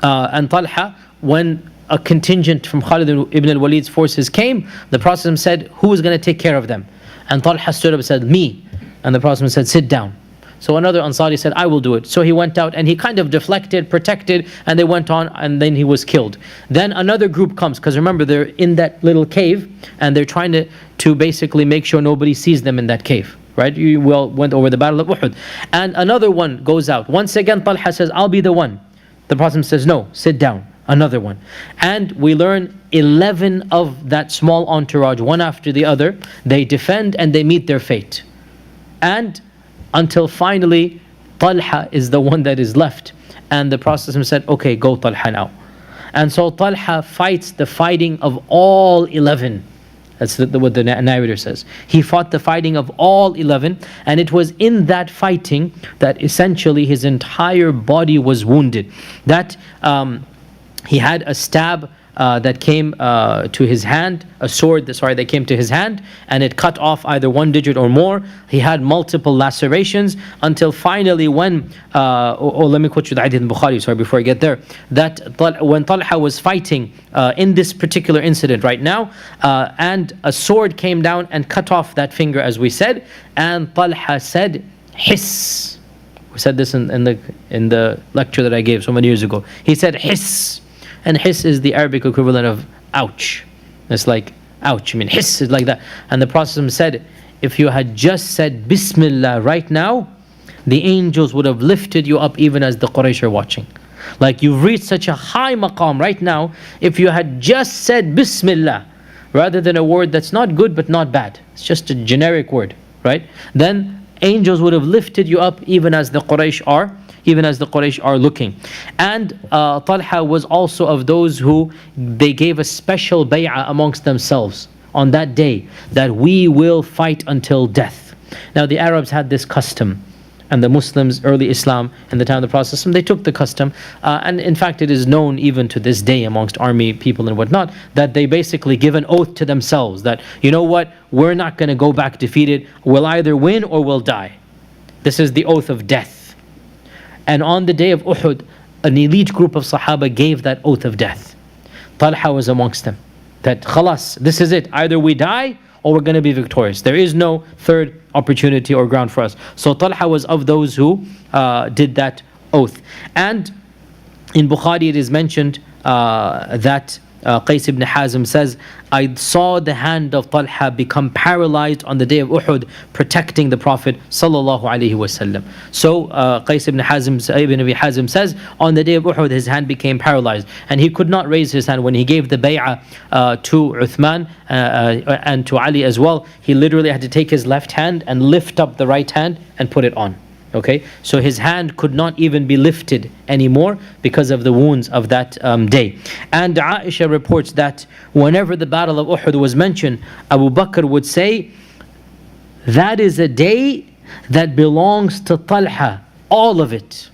and Talha, when a contingent from Khalid ibn al-Walid's forces came, the Prophet said, who is going to take care of them? And Talha stood up and said, me. And the Prophet said, sit down. So another Ansari said, I will do it. So he went out and he kind of deflected, protected, and they went on, and then he was killed. Then another group comes, because remember, they're in that little cave, and they're trying to basically make sure nobody sees them in that cave. Right? You went over the battle of Uhud. And another one goes out. Once again, Talha says, I'll be the one. The Prophet says, no, sit down. Another one. And we learn 11 of that small entourage, one after the other. They defend and they meet their fate. And until finally, Talha is the one that is left. And the Prophet said, okay, go Talha now. And so Talha fights the fighting of all 11. That's what the narrator says. He fought the fighting of all 11, and it was in that fighting that essentially his entire body was wounded. That he had a stab that came to his hand, a sword that came to his hand, and it cut off either one digit or more. He had multiple lacerations until finally when, let me quote you the hadith in Bukhari, before I get there, that when Talha was fighting in this particular incident right now, and a sword came down and cut off that finger, as we said, and Talha said, hiss. We said this in the lecture that I gave so many years ago. He said, hiss. And hiss is the Arabic equivalent of ouch. It's like ouch. I mean, hiss is like that. And the Prophet said, if you had just said Bismillah right now, the angels would have lifted you up even as the Quraysh are watching. Like you've reached such a high maqam right now, if you had just said Bismillah, rather than a word that's not good but not bad, it's just a generic word, right? Then angels would have lifted you up even as the Quraysh are looking. And Talha was also of those who they gave a special bay'ah amongst themselves on that day, that we will fight until death. Now the Arabs had this custom, and the Muslims, early Islam, in the time of the Prophet, they took the custom, and in fact it is known even to this day amongst army people and whatnot, that they basically give an oath to themselves that, you know what, we're not going to go back defeated, we'll either win or we'll die. This is the oath of death. And on the day of Uhud, an elite group of Sahaba gave that oath of death. Talha was amongst them. That khalas, this is it. Either we die or we're going to be victorious. There is no third opportunity or ground for us. So Talha was of those who did that oath. And in Bukhari it is mentioned that Qais ibn Hazm says, I saw the hand of Talha become paralyzed on the day of Uhud, protecting the Prophet sallallahu alaihi wasallam. So Qais ibn Abi Hazm says, on the day of Uhud his hand became paralyzed, and he could not raise his hand. When he gave the bay'ah to Uthman and to Ali as well, he literally had to take his left hand and lift up the right hand and put it on. Okay, so his hand could not even be lifted anymore because of the wounds of that day. And Aisha reports that whenever the battle of Uhud was mentioned, Abu Bakr would say, that is a day that belongs to Talha, all of it.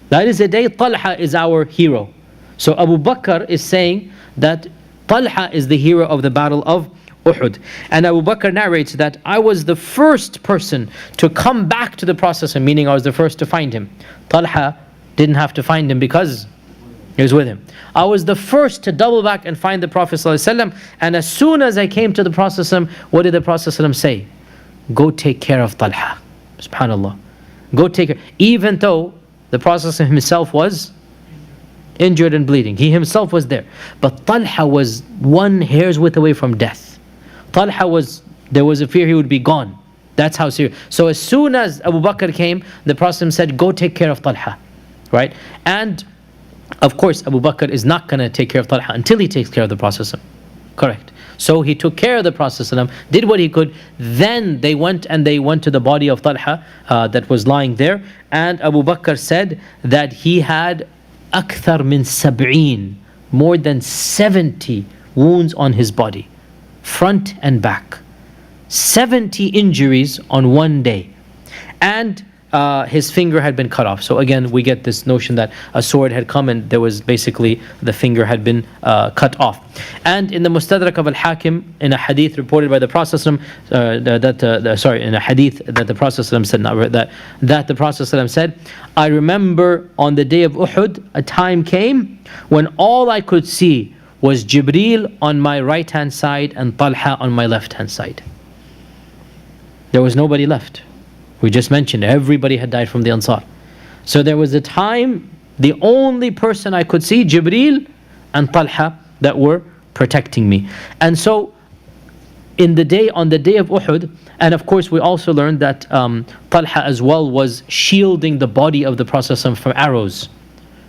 That is a day Talha is our hero. So Abu Bakr is saying that Talha is the hero of the battle of Uhud. And Abu Bakr narrates that I was the first person to come back to the Prophet, meaning I was the first to find him. Talha didn't have to find him because he was with him. I was the first to double back and find the Prophet ﷺ, and as soon as I came to the Prophet ﷺ, what did the Prophet ﷺ say? Go take care of Talha. Subhanallah. Go take care. Even though the Prophet ﷺ himself was injured and bleeding. He himself was there. But Talha was one hair's width away from death. Talha there was a fear he would be gone. That's how serious. So as soon as Abu Bakr came, the Prophet said, go take care of Talha. Right? And of course, Abu Bakr is not going to take care of Talha until he takes care of the Prophet. Correct. So he took care of the Prophet, did what he could. Then they went to the body of Talha that was lying there. And Abu Bakr said that he had akthar min sab'een, more than 70 wounds on his body, front and back. 70 injuries on one day. And his finger had been cut off. So again, we get this notion that a sword had come and there was basically the finger had been cut off. And in the Mustadrak of Al-Hakim, in a hadith reported by the Prophet in a hadith that the Prophet said, that the Prophet said, I remember on the day of Uhud, a time came when all I could see was Jibreel on my right hand side and Talha on my left hand side. There was nobody left. We just mentioned everybody had died from the Ansar. So there was a time, the only person I could see, Jibreel and Talha, that were protecting me. And so on the day of Uhud, and of course we also learned that Talha as well was shielding the body of the Prophet from arrows,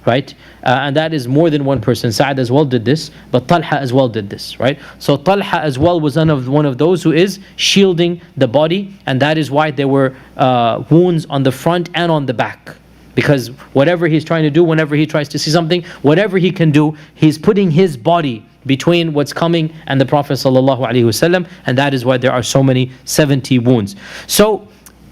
right? And that is more than one person. Sa'ad as well did this, but Talha as well did this, right? So Talha as well was one of those who is shielding the body, and that is why there were wounds on the front and on the back. Because whatever he's trying to do, whenever he tries to see something, whatever he can do, he's putting his body between what's coming and the Prophet ﷺ, and that is why there are so many 70 wounds. So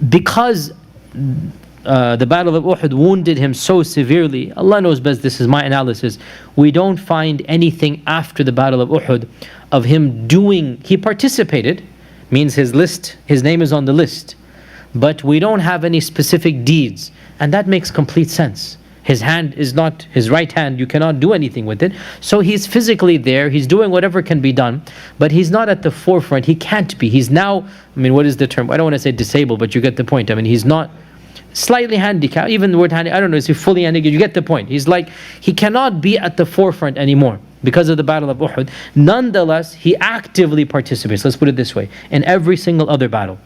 because the Battle of Uhud wounded him so severely, Allah knows best, this is my analysis, we don't find anything after the Battle of Uhud of him doing, he participated, means his name is on the list, but we don't have any specific deeds, and that makes complete sense. His hand is not his right hand, you cannot do anything with it. So he's physically there, he's doing whatever can be done, but he's not at the forefront. He can't be. He's now, what is the term? I don't want to say disabled, but you get the point. He's not slightly handicapped, even the word handicapped, I don't know, is he fully handicapped? You get the point. He's like, he cannot be at the forefront anymore because of the Battle of Uhud. Nonetheless, he actively participates, let's put it this way, in every single other battle.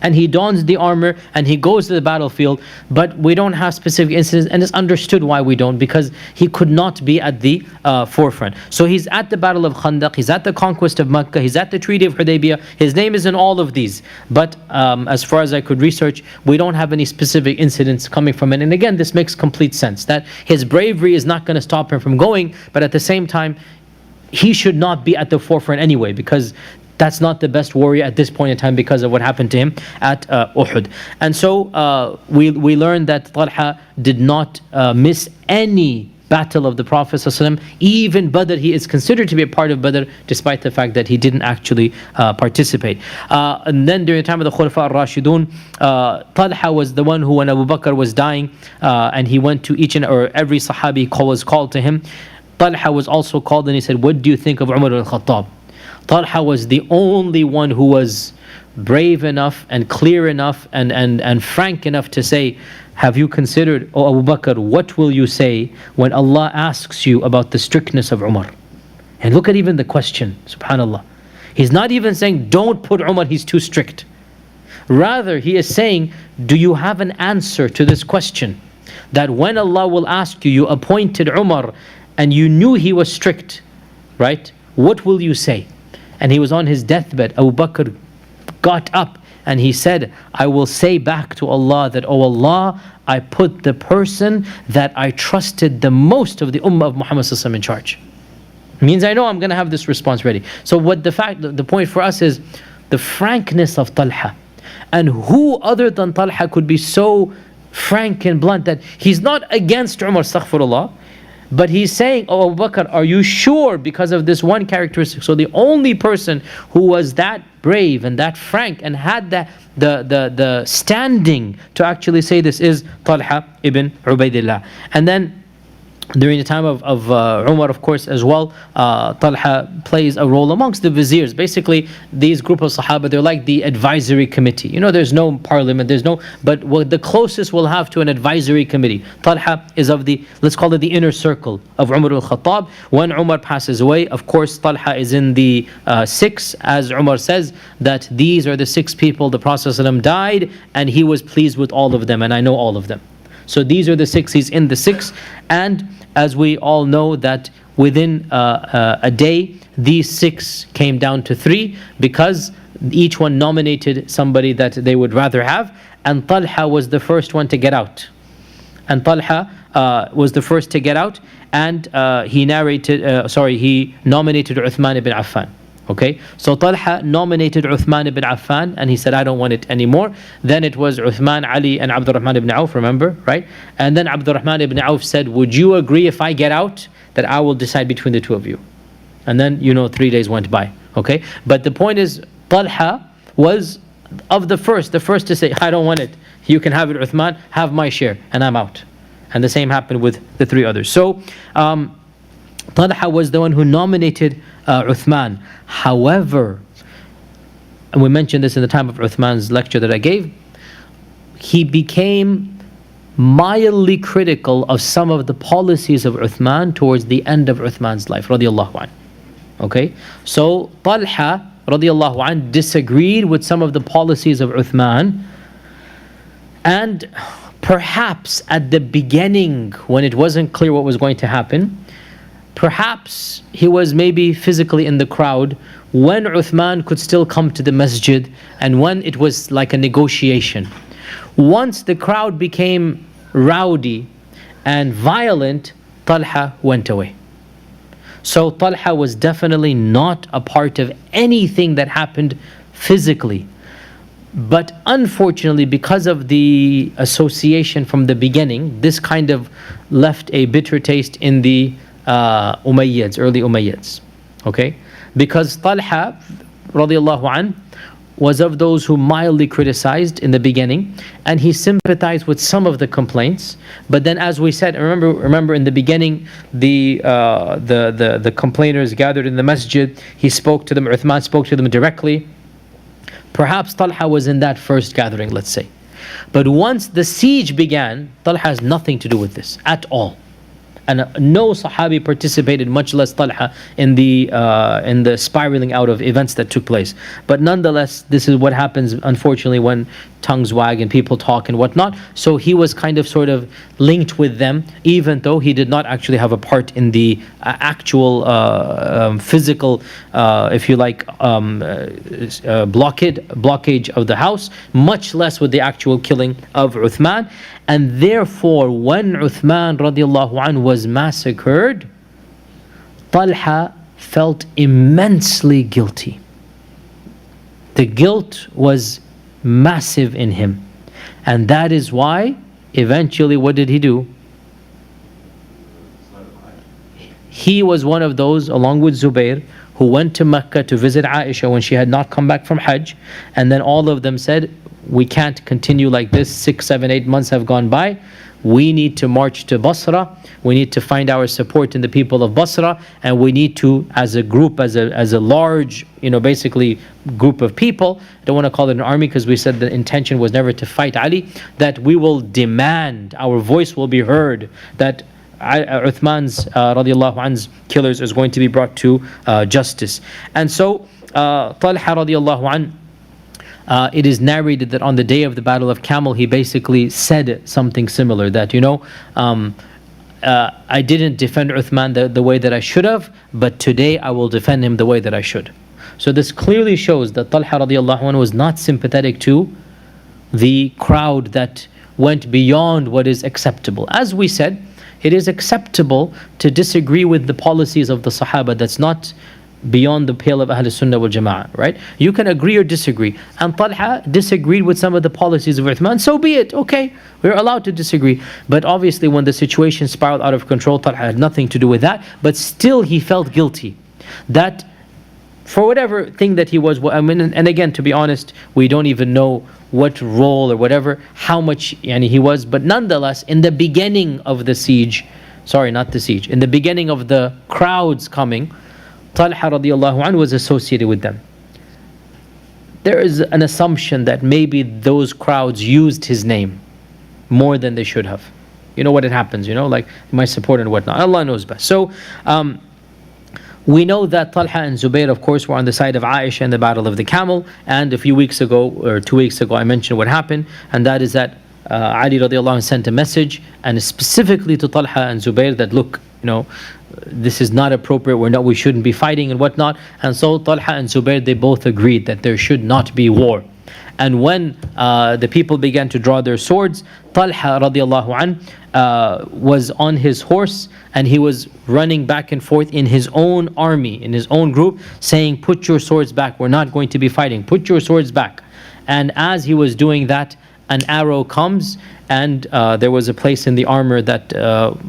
And he dons the armor and he goes to the battlefield, but we don't have specific incidents, and it's understood why we don't, because he could not be at the forefront. So he's at the Battle of Khandaq, he's at the conquest of Mecca, he's at the Treaty of Hudaybiyah, his name is in all of these. But as far as I could research, we don't have any specific incidents coming from it. And again, this makes complete sense, that his bravery is not going to stop him from going, but at the same time, he should not be at the forefront anyway, because that's not the best warrior at this point in time because of what happened to him at Uhud. And so we learned that Talha did not miss any battle of the Prophet ﷺ. Even Badr, he is considered to be a part of Badr, despite the fact that he didn't actually participate. And then during the time of the Khulafa al-Rashidun, Talha was the one who, when Abu Bakr was dying, and he went to every Sahabi was called to him, Talha was also called, and he said, what do you think of Umar al-Khattab? Talha was the only one who was brave enough and clear enough and frank enough to say, have you considered, O Abu Bakr, what will you say when Allah asks you about the strictness of Umar? And look at even the question, subhanallah. He's not even saying, don't put Umar, he's too strict. Rather, he is saying, do you have an answer to this question? That when Allah will ask you, you appointed Umar and you knew he was strict, right? What will you say? And he was on his deathbed. Abu Bakr got up and he said, I will say back to Allah that, oh Allah, I put the person that I trusted the most of the ummah of Muhammad ﷺ in charge. It means I know I'm going to have this response ready. So the point for us is the frankness of Talha. And who other than Talha could be so frank and blunt that he's not against Umar, astaghfirullah, but he's saying, oh Abu Bakr, are you sure because of this one characteristic? So the only person who was that brave and that frank and had the standing to actually say this is Talha ibn Ubaydullah. And then during the time of Umar, of course, as well, Talha plays a role amongst the viziers. Basically, these group of Sahaba, they're like the advisory committee. There's no parliament, but what the closest we'll have to an advisory committee. Talha is of let's call it the inner circle of Umar al-Khattab. When Umar passes away, of course, Talha is in the six, as Umar says, that these are the 6 people the Prophet ﷺ died, and he was pleased with all of them, and I know all of them. So these are the 6, he's in the 6, and as we all know that within a day, these 6 came down to 3 because each one nominated somebody that they would rather have, and Talha was the first one to get out. And Talha was the first to get out, and he nominated Uthman ibn Affan. Okay, so Talha nominated Uthman ibn Affan and he said, I don't want it anymore. Then it was Uthman, Ali and Abdurrahman ibn Auf, remember, right? And then Abdurrahman ibn Auf said, would you agree if I get out that I will decide between the two of you? And then, 3 days went by, okay? But the point is, Talha was of the first to say, I don't want it. You can have it, Uthman, have my share, and I'm out. And the same happened with the three others. So, Talha was the one who nominated Uthman. However, and we mentioned this in the time of Uthman's lecture that I gave, he became mildly critical of some of the policies of Uthman towards the end of Uthman's life, radiallahu anhu. Okay? So, Talha, radiallahu anhu, disagreed with some of the policies of Uthman, and perhaps at the beginning, when it wasn't clear what was going to happen, perhaps he was maybe physically in the crowd when Uthman could still come to the masjid and when it was like a negotiation. Once the crowd became rowdy and violent, Talha went away. So Talha was definitely not a part of anything that happened physically. But unfortunately, because of the association from the beginning, this kind of left a bitter taste in the Umayyads, early Umayyads. Okay? Because Talha, radiallahu anh, was of those who mildly criticized in the beginning, and he sympathized with some of the complaints. But then, as we said, remember in the beginning, the complainers gathered in the masjid. He spoke to them. Uthman spoke to them directly. Perhaps Talha was in that first gathering, let's say. But once the siege began, Talha has nothing to do with this at all. And no Sahabi participated, much less Talha, in the spiraling out of events that took place. But nonetheless, this is what happens, unfortunately, when tongues wag and people talk and whatnot. So he was kind of sort of linked with them, even though he did not actually have a part in the actual physical, if you like, blockage of the house, much less with the actual killing of Uthman. And therefore, when Uthman radiallahu anhu was massacred, Talha felt immensely guilty. The guilt was massive in him. And that is why, eventually, what did he do? He was one of those, along with Zubair, who went to Mecca to visit Aisha when she had not come back from Hajj. And then all of them said, we can't continue like this. 6, 7, 8 months have gone by. We need to march to Basra. We need to find our support in the people of Basra, and we need to, as a group, as a large, basically group of people. I don't want to call it an army because we said the intention was never to fight Ali. That we will demand, our voice will be heard, that Uthman's radiallahu anhu's killers is going to be brought to justice. And so Talha radiallahu anhu, it is narrated that on the day of the Battle of Camel, he basically said something similar, that, I didn't defend Uthman the way that I should have, but today I will defend him the way that I should. So this clearly shows that Talha radiallahu anhu was not sympathetic to the crowd that went beyond what is acceptable. As we said, it is acceptable to disagree with the policies of the Sahaba. That's not beyond the pale of Ahl Sunnah wal Jama'ah, right? You can agree or disagree. And Talha disagreed with some of the policies of Uthman, so be it, okay, we're allowed to disagree. But obviously when the situation spiraled out of control, Talha had nothing to do with that, but still he felt guilty that for whatever thing that he was, and again, to be honest, we don't even know what role or whatever, how much he was, but nonetheless, in the beginning of the siege, in the beginning of the crowds coming, Talha radiallahu anhu was associated with them. There is an assumption that maybe those crowds used his name more than they should have. You know what it happens, like my support and whatnot. Allah knows best. So we know that Talha and Zubair, of course, were on the side of Aisha in the Battle of the Camel. And a few weeks ago, or 2 weeks ago, I mentioned what happened. And that is that Ali radiallahu anh sent a message, and specifically to Talha and Zubair, that look, this is not appropriate, we shouldn't be fighting and whatnot. And so Talha and Zubair, they both agreed that there should not be war. And when the people began to draw their swords, Talha radiallahu an was on his horse, and he was running back and forth in his own army, in his own group, saying, "Put your swords back, we're not going to be fighting, put your swords back." And as he was doing that, an arrow comes, and there was a place in the armor that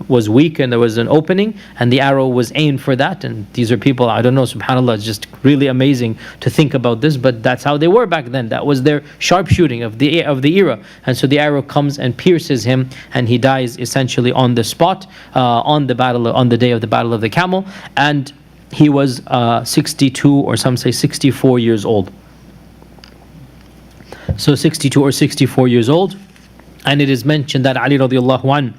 was weak, and there was an opening, and the arrow was aimed for that. And these are people, I don't know, subhanAllah, it's just really amazing to think about this, but that's how they were back then. That was their sharpshooting of the era. And so the arrow comes and pierces him, and he dies essentially on the spot, on the day of the Battle of the Camel. And he was 62, or some say 64 years old. So 62 or 64 years old. And it is mentioned that Ali radiallahu anh,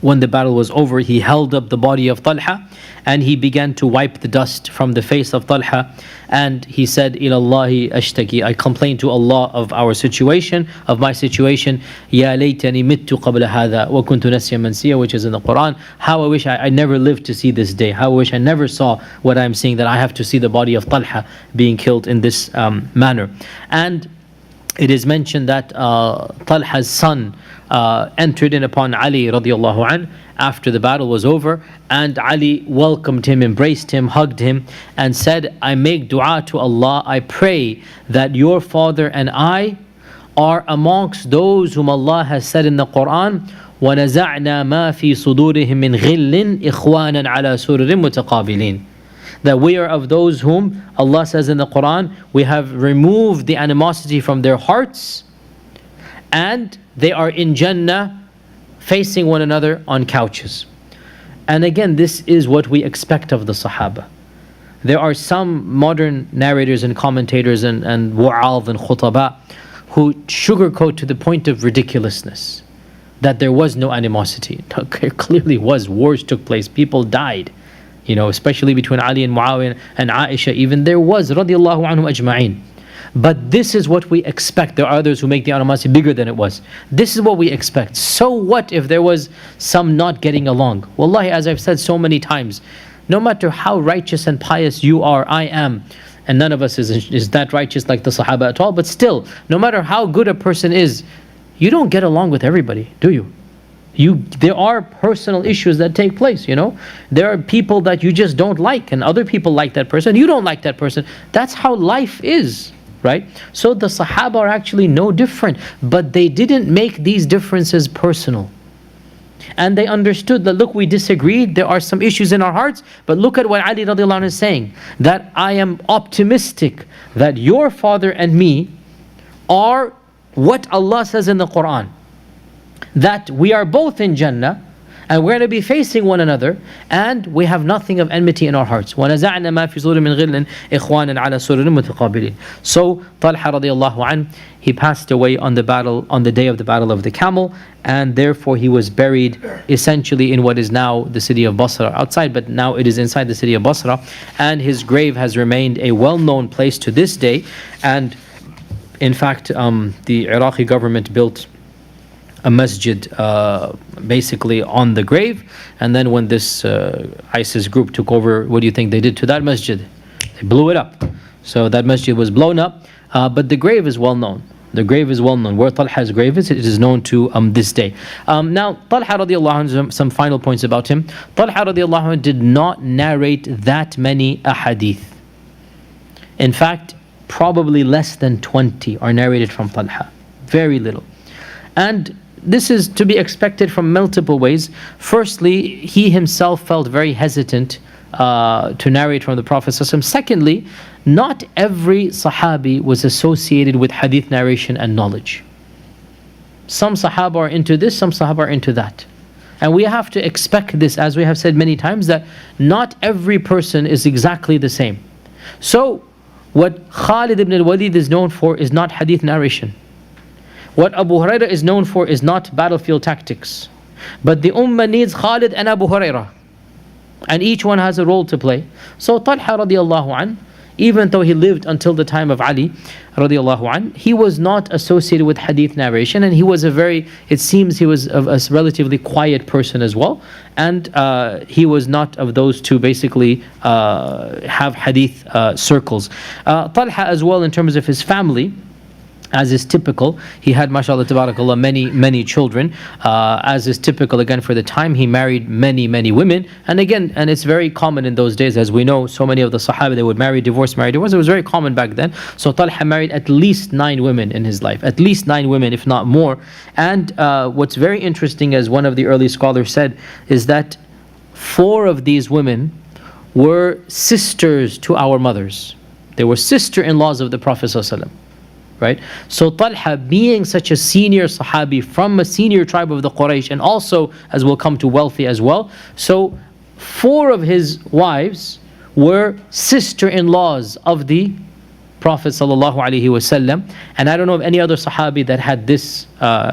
when the battle was over, he held up the body of Talha, and he began to wipe the dust from the face of Talha, and he said, "Ilallahi ashtaki, I complain to Allah of our situation, of my situation. Ya laytani mittu qabla hadha wa kuntu nasiyan mansiya," which is in the Quran. How I wish I never lived to see this day. How I wish I never saw what I'm seeing, that I have to see the body of Talha being killed in this manner. And it is mentioned that Talha's son entered in upon Ali radiallahu anh after the battle was over, and Ali welcomed him, embraced him, hugged him, and said, "I make dua to Allah, I pray that your father and I are amongst those whom Allah has said in the Quran, وَنَزَعْنَا مَا فِي صُدُورِهِم مِّن غِلٍّ إِخْوَانًا عَلَى سُرُرٍ مُتَقَابِلِينَ." That we are of those whom Allah says in the Quran, we have removed the animosity from their hearts, and they are in Jannah facing one another on couches. And again, this is what we expect of the Sahaba. There are some modern narrators and commentators and wa'adh and khutaba who sugarcoat to the point of ridiculousness that there was no animosity. There clearly was. Wars took place, people died. Especially between Ali and Muawiyah and Aisha, even there was, radiallahu anhum ajma'in. But this is what we expect. There are others who make the animosity bigger than it was. This is what we expect. So what if there was some not getting along? Wallahi, as I've said so many times, no matter how righteous and pious you are, I am, and none of us is that righteous like the Sahaba at all, but still, no matter how good a person is, you don't get along with everybody, do you? There are personal issues that take place, There are people that you just don't like, and other people like that person. You don't like that person. That's how life is, right? So the Sahaba are actually no different, but they didn't make these differences personal. And they understood that, look, we disagreed, there are some issues in our hearts, but look at what Ali radiallahu anh is saying, that I am optimistic that your father and me are what Allah says in the Quran, that we are both in Jannah, and we're going to be facing one another, and we have nothing of enmity in our hearts. وَنَزَعْنَا مَا فِي صُدُورٍ مِّن غِلٍّ إِخْوَانًا عَلَى سُرُرٍ مُتَقَابِلِينَ. So Talha radiallahu anh, he passed away on the day of the Battle of the Camel, and therefore he was buried essentially in what is now the city of Basra, outside, but now it is inside the city of Basra, and his grave has remained a well-known place to this day. And in fact, the Iraqi government built a masjid basically on the grave, and then when this ISIS group took over, what do you think they did to that masjid? They blew it up. So that masjid was blown up, but the grave is well known. The grave is well known. Where Talha's grave is, it is known to this day. Now, Talha radiallahu anhu, some final points about him. Talha radiallahu anhu did not narrate that many ahadith. In fact, probably less than 20 are narrated from Talha. Very little. And this is to be expected from multiple ways. Firstly, he himself felt very hesitant to narrate from the Prophet ﷺ. Secondly, not every Sahabi was associated with hadith narration and knowledge. Some Sahaba are into this, some Sahaba are into that. And we have to expect this, as we have said many times, that not every person is exactly the same. So, what Khalid ibn al-Walid is known for is not hadith narration. What Abu Hurairah is known for is not battlefield tactics. But the Ummah needs Khalid and Abu Hurairah. And each one has a role to play. So Talha radiallahu anh, even though he lived until the time of Ali radiallahu anh, he was not associated with hadith narration, and he was it seems he was a relatively quiet person as well. And he was not of those to basically have hadith circles. Talha as well, in terms of his family, as is typical. He had, mashallah, tabarakallah, many children. As is typical, again, for the time, he married many women. And again, and it's very common in those days, as we know, so many of the Sahaba, they would marry, divorce. It was very common back then. So Talha married at least 9 women in his life, at least 9 women, if not more. And what's very interesting, as one of the early scholars said, is that 4 of these women were sisters to our mothers. They were sister-in-laws of the Prophet ﷺ. Right? So Talha, being such a senior Sahabi from a senior tribe of the Quraysh, and also, as we'll come to, wealthy as well. So 4 of his wives were sister-in-laws of the Prophet sallallahu alaihi wasallam, and I don't know of any other Sahabi that had this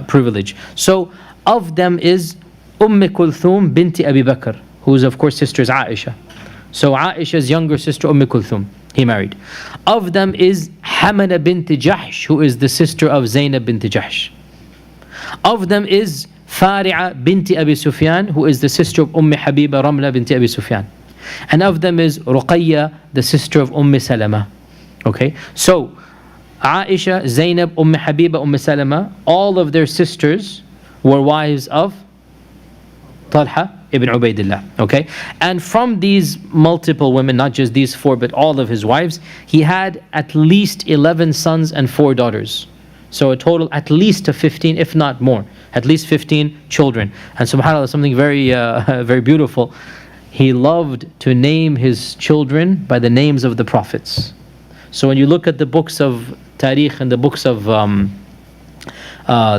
privilege. So of them is Kulthum binti Abi Bakr, who is of course sister is Aisha. So Aisha's younger sister Kulthum, he married. Of them is Hamana bint Jahsh, who is the sister of Zainab bint Jahsh. Of them is Fari'a binti Abi Sufyan, who is the sister of Habiba Ramla binti Abi Sufyan. And of them is Ruqayya, the sister of Salama. Okay, so Aisha, Zainab, Habiba, Salama, all of their sisters were wives of Talha Ibn Ubaydullah. Okay, and from these multiple women, not just these 4, but all of his wives, he had at least 11 sons and 4 daughters. So a total at least of 15, if not more, at least 15 children. And subhanAllah, something very, very beautiful. He loved to name his children by the names of the prophets. So when you look at the books of Tariq and the books of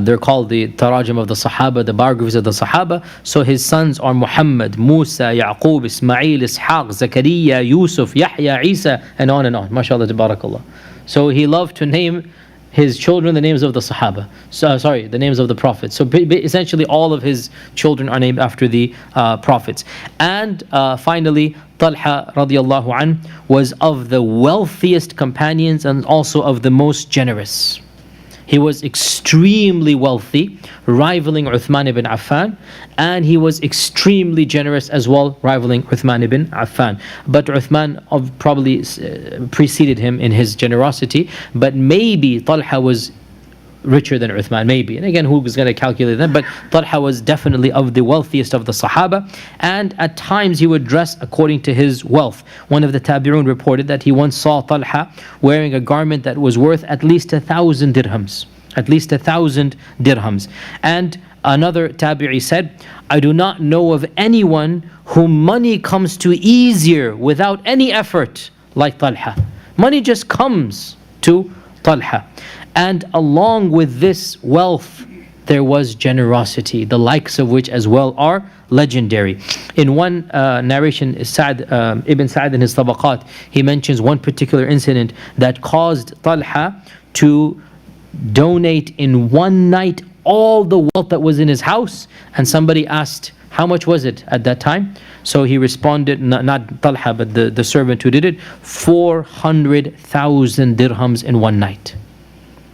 they're called the Tarajim of the Sahaba, the biographies of the Sahaba. So his sons are Muhammad, Musa, Yaqub, Ismail, Ishaq, Zakaria, Yusuf, Yahya, Isa, and on, mashallah, tabarakallah. So he loved to name his children the names of the Sahaba. The names of the Prophets. So essentially all of his children are named after the Prophets. And finally, Talha radiallahu anh was of the wealthiest companions and also of the most generous. He was extremely wealthy, rivaling Uthman ibn Affan, and he was extremely generous as well, rivaling Uthman ibn Affan. But Uthman probably preceded him in his generosity, but maybe Talha was richer than Uthman, maybe. And again, who was going to calculate that? But Talha was definitely of the wealthiest of the Sahaba, and at times he would dress according to his wealth. One of the Tabi'un reported that he once saw Talha wearing a garment that was worth at least 1,000 dirhams. At least 1,000 dirhams. And another Tabi'i said, I do not know of anyone whom money comes to easier without any effort like Talha. Money just comes to Talha. And along with this wealth, there was generosity, the likes of which as well are legendary. In one narration, Ibn Sa'd in his Tabaqat, he mentions one particular incident that caused Talha to donate in one night all the wealth that was in his house. And somebody asked, how much was it at that time? So he responded, not Talha, but the servant who did it, 400,000 dirhams in one night.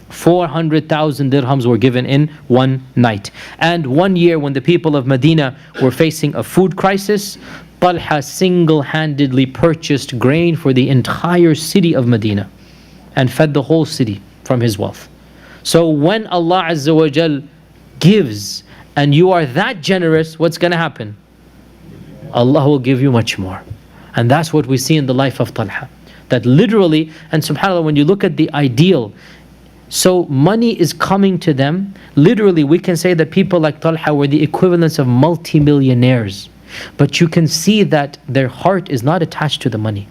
400,000 dirhams were given in one night. And one year when the people of Medina were facing a food crisis, Talha single-handedly purchased grain for the entire city of Medina and fed the whole city from his wealth. So when Allah Azza wa Jal gives and you are that generous, what's going to happen? Allah will give you much more. And that's what we see in the life of Talha. That literally, and subhanAllah, when you look at the ideal, so money is coming to them. Literally, we can say that people like Talha were the equivalents of multimillionaires. But you can see that their heart is not attached to the money.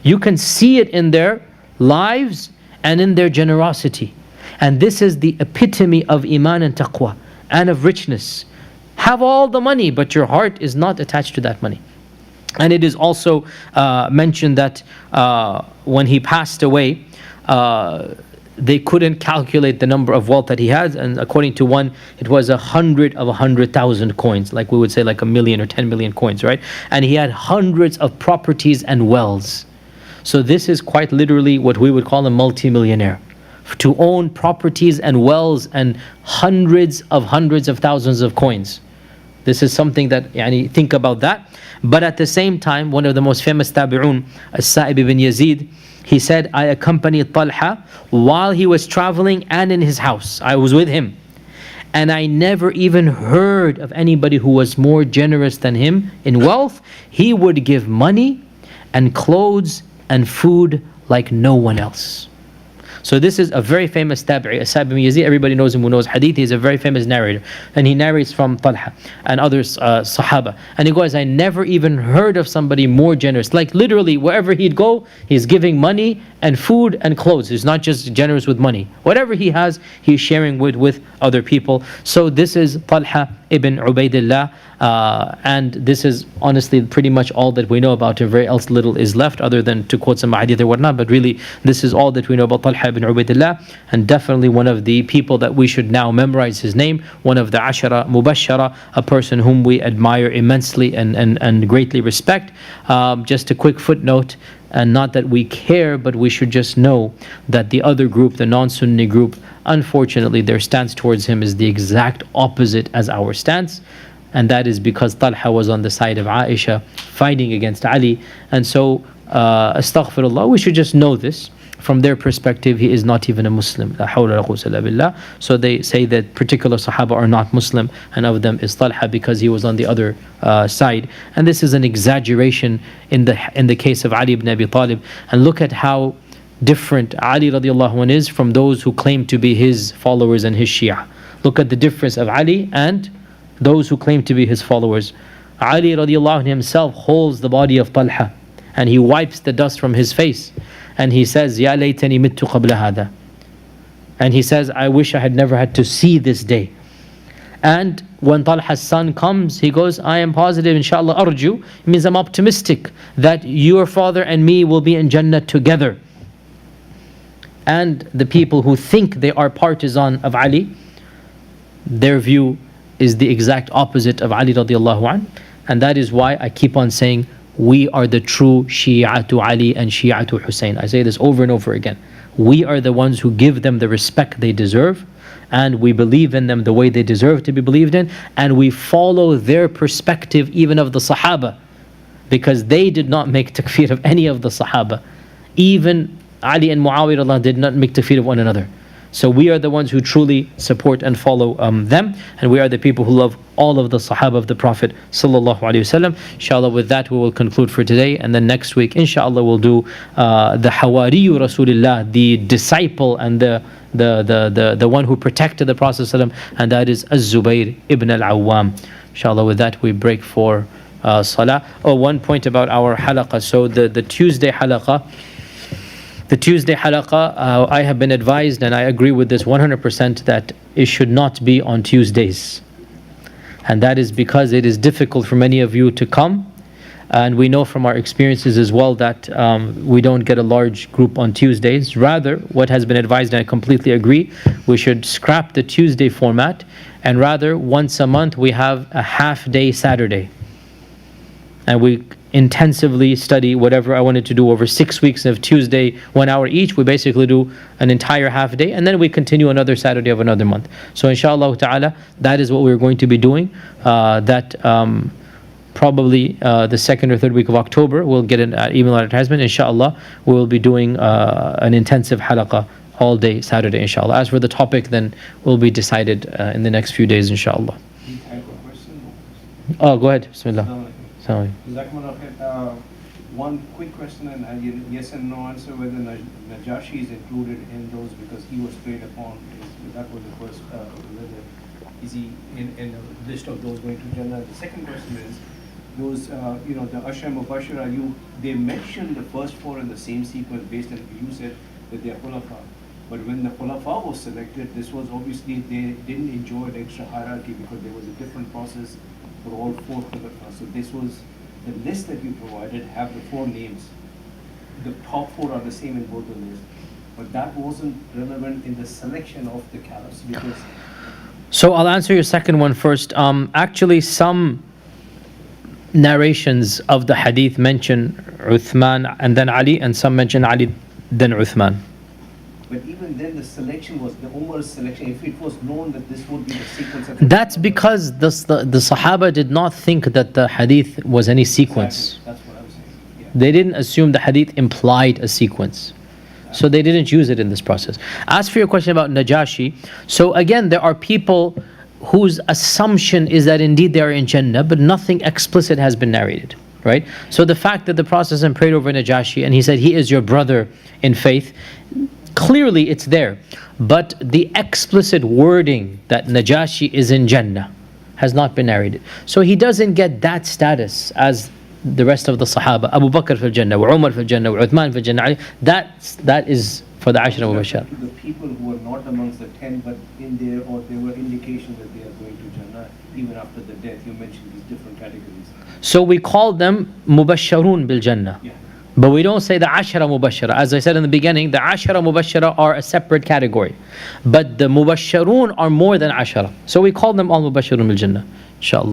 You can see it in their lives and in their generosity. And this is the epitome of imaan and taqwa and of richness. Have all the money, but your heart is not attached to that money. And it is also mentioned that when he passed away, they couldn't calculate the number of wealth that he had, and according to one, it was 100 of 100,000 coins, like we would say like 1 million or 10 million coins, right? And he had hundreds of properties and wells. So this is quite literally what we would call a multimillionaire. To own properties and wells and hundreds of thousands of coins. This is something that, think about that. But at the same time, one of the most famous tabi'un, As-Sa'ib ibn Yazid, he said, I accompanied Talha while he was traveling and in his house. I was with him. And I never even heard of anybody who was more generous than him in wealth. He would give money and clothes and food like no one else. So this is a very famous tabi'i, As-Sa'ib ibn Yazid. Everybody knows him who knows hadith. He's a very famous narrator. And he narrates from Talha and others, Sahaba. And he goes, I never even heard of somebody more generous. Like literally, wherever he'd go, he's giving money and food and clothes. He's not just generous with money. Whatever he has, he's sharing with other people. So this is Talha Ibn Ubaydullah. And this is honestly pretty much all that we know about him. Very else little is left other than to quote some hadith or whatnot. But really, this is all that we know about Talha Ibn Ubaydullah. And definitely one of the people that we should now memorize his name. One of the Ashara Mubashara, a person whom we admire immensely and greatly respect. Just a quick footnote. And not that we care, but we should just know that the other group, the non-Sunni group, unfortunately their stance towards him is the exact opposite as our stance. And that is because Talha was on the side of Aisha fighting against Ali. And so, astaghfirullah, we should just know this. From their perspective, he is not even a Muslim. La hawla wa la quwwata illa billah. So they say that particular Sahaba are not Muslim, and of them is Talha because he was on the other side. And this is an exaggeration in the case of Ali ibn Abi Talib. And look at how different Ali radiallahu anh is from those who claim to be his followers and his Shia. Look at the difference of Ali and those who claim to be his followers. Ali radiallahu anh himself holds the body of Talha and he wipes the dust from his face. And he says, Ya laytani mittu qabla hada. And he says, I wish I had never had to see this day. And when Talha's son comes, he goes, I am positive, inshallah, arju. It means I'm optimistic that your father and me will be in Jannah together. And the people who think they are partisan of Ali, their view is the exact opposite of Ali radiallahu anh. And that is why I keep on saying, we are the true Shi'atu Ali and Shi'atu Hussein. I say this over and over again. We are the ones who give them the respect they deserve, and we believe in them the way they deserve to be believed in, and we follow their perspective even of the Sahaba, because they did not make takfir of any of the Sahaba. Even Ali and Muawiyah did not make takfir of one another. So we are the ones who truly support and follow them, and we are the people who love all of the Sahaba of the Prophet sallallahu alaihi wasallam. Inshallah, with that we will conclude for today, and then next week, inshallah, we'll do the Hawariyu Rasulullah, the disciple and the one who protected the Prophet sallallahu alaihi wasallam, and that is Az-Zubayr ibn al-Awwam. Inshallah, with that we break for Salah. Oh, one point about our halaqah. So the Tuesday halaqah. The Tuesday halaqah, I have been advised, and I agree with this 100%, that it should not be on Tuesdays. And that is because it is difficult for many of you to come. And we know from our experiences as well that we don't get a large group on Tuesdays. Rather, what has been advised, and I completely agree, we should scrap the Tuesday format. And rather, once a month, we have a half-day Saturday. And we intensively study whatever I wanted to do over 6 weeks of Tuesday, 1 hour each. We basically do an entire half day, and then we continue another Saturday of another month. So inshallah ta'ala, that is what we're going to be doing. Probably the second or third week of October, we'll get an email advertisement. Inshallah, we will be doing an intensive halaqah all day Saturday, inshallah. As for the topic, then will be decided in the next few days, inshallah. Oh, go ahead. Bismillah. Sorry. One quick question, and yes and no answer, whether Najashi is included in those because he was preyed upon. That was the first, whether is he in the list of those going to Jannah? The second question is, those, the Ashra Mubashira, they mentioned the first four in the same sequence based on, you said that they are Khulafa. But when the Khulafa was selected, this was obviously, they didn't enjoy the extra hierarchy because there was a different process for all four Khulafa. So this was, the list that you provided have the four names. The top four are the same in both the lists. But that wasn't relevant in the selection of the caliphs because... So I'll answer your second one first. Actually, some narrations of the hadith mention Uthman and then Ali, and some mention Ali then Uthman. But even then, the selection was the Umar's selection. If it was known that this would be the sequence of That's because the Sahaba did not think that the hadith was any sequence. Exactly. That's what I was saying. Yeah. They didn't assume the hadith implied a sequence. So they didn't use it in this process. As for your question about Najashi, so again, there are people whose assumption is that indeed they are in Jannah, but nothing explicit has been narrated, right? So the fact that the Prophet prayed over Najashi and he said, he is your brother in faith, clearly it's there. But the explicit wording that Najashi is in Jannah has not been narrated. So he doesn't get that status as the rest of the Sahaba. Abu Bakr fil Jannah, wa Umar fil Jannah, wa Uthman fil Jannah. That is for the Ashra Mubashshar. The people who were not amongst the 10, but in there, or there were indications that they are going to Jannah even after the death. You mentioned these different categories. So we call them Mubashsharun bil Jannah. Yeah. But we don't say the Ashara Mubashshara. As I said in the beginning, the Ashara Mubashshara are a separate category. But the Mubashsharun are more than Ashara. So we call them all Mubashsharun bil Jannah. Inshallah.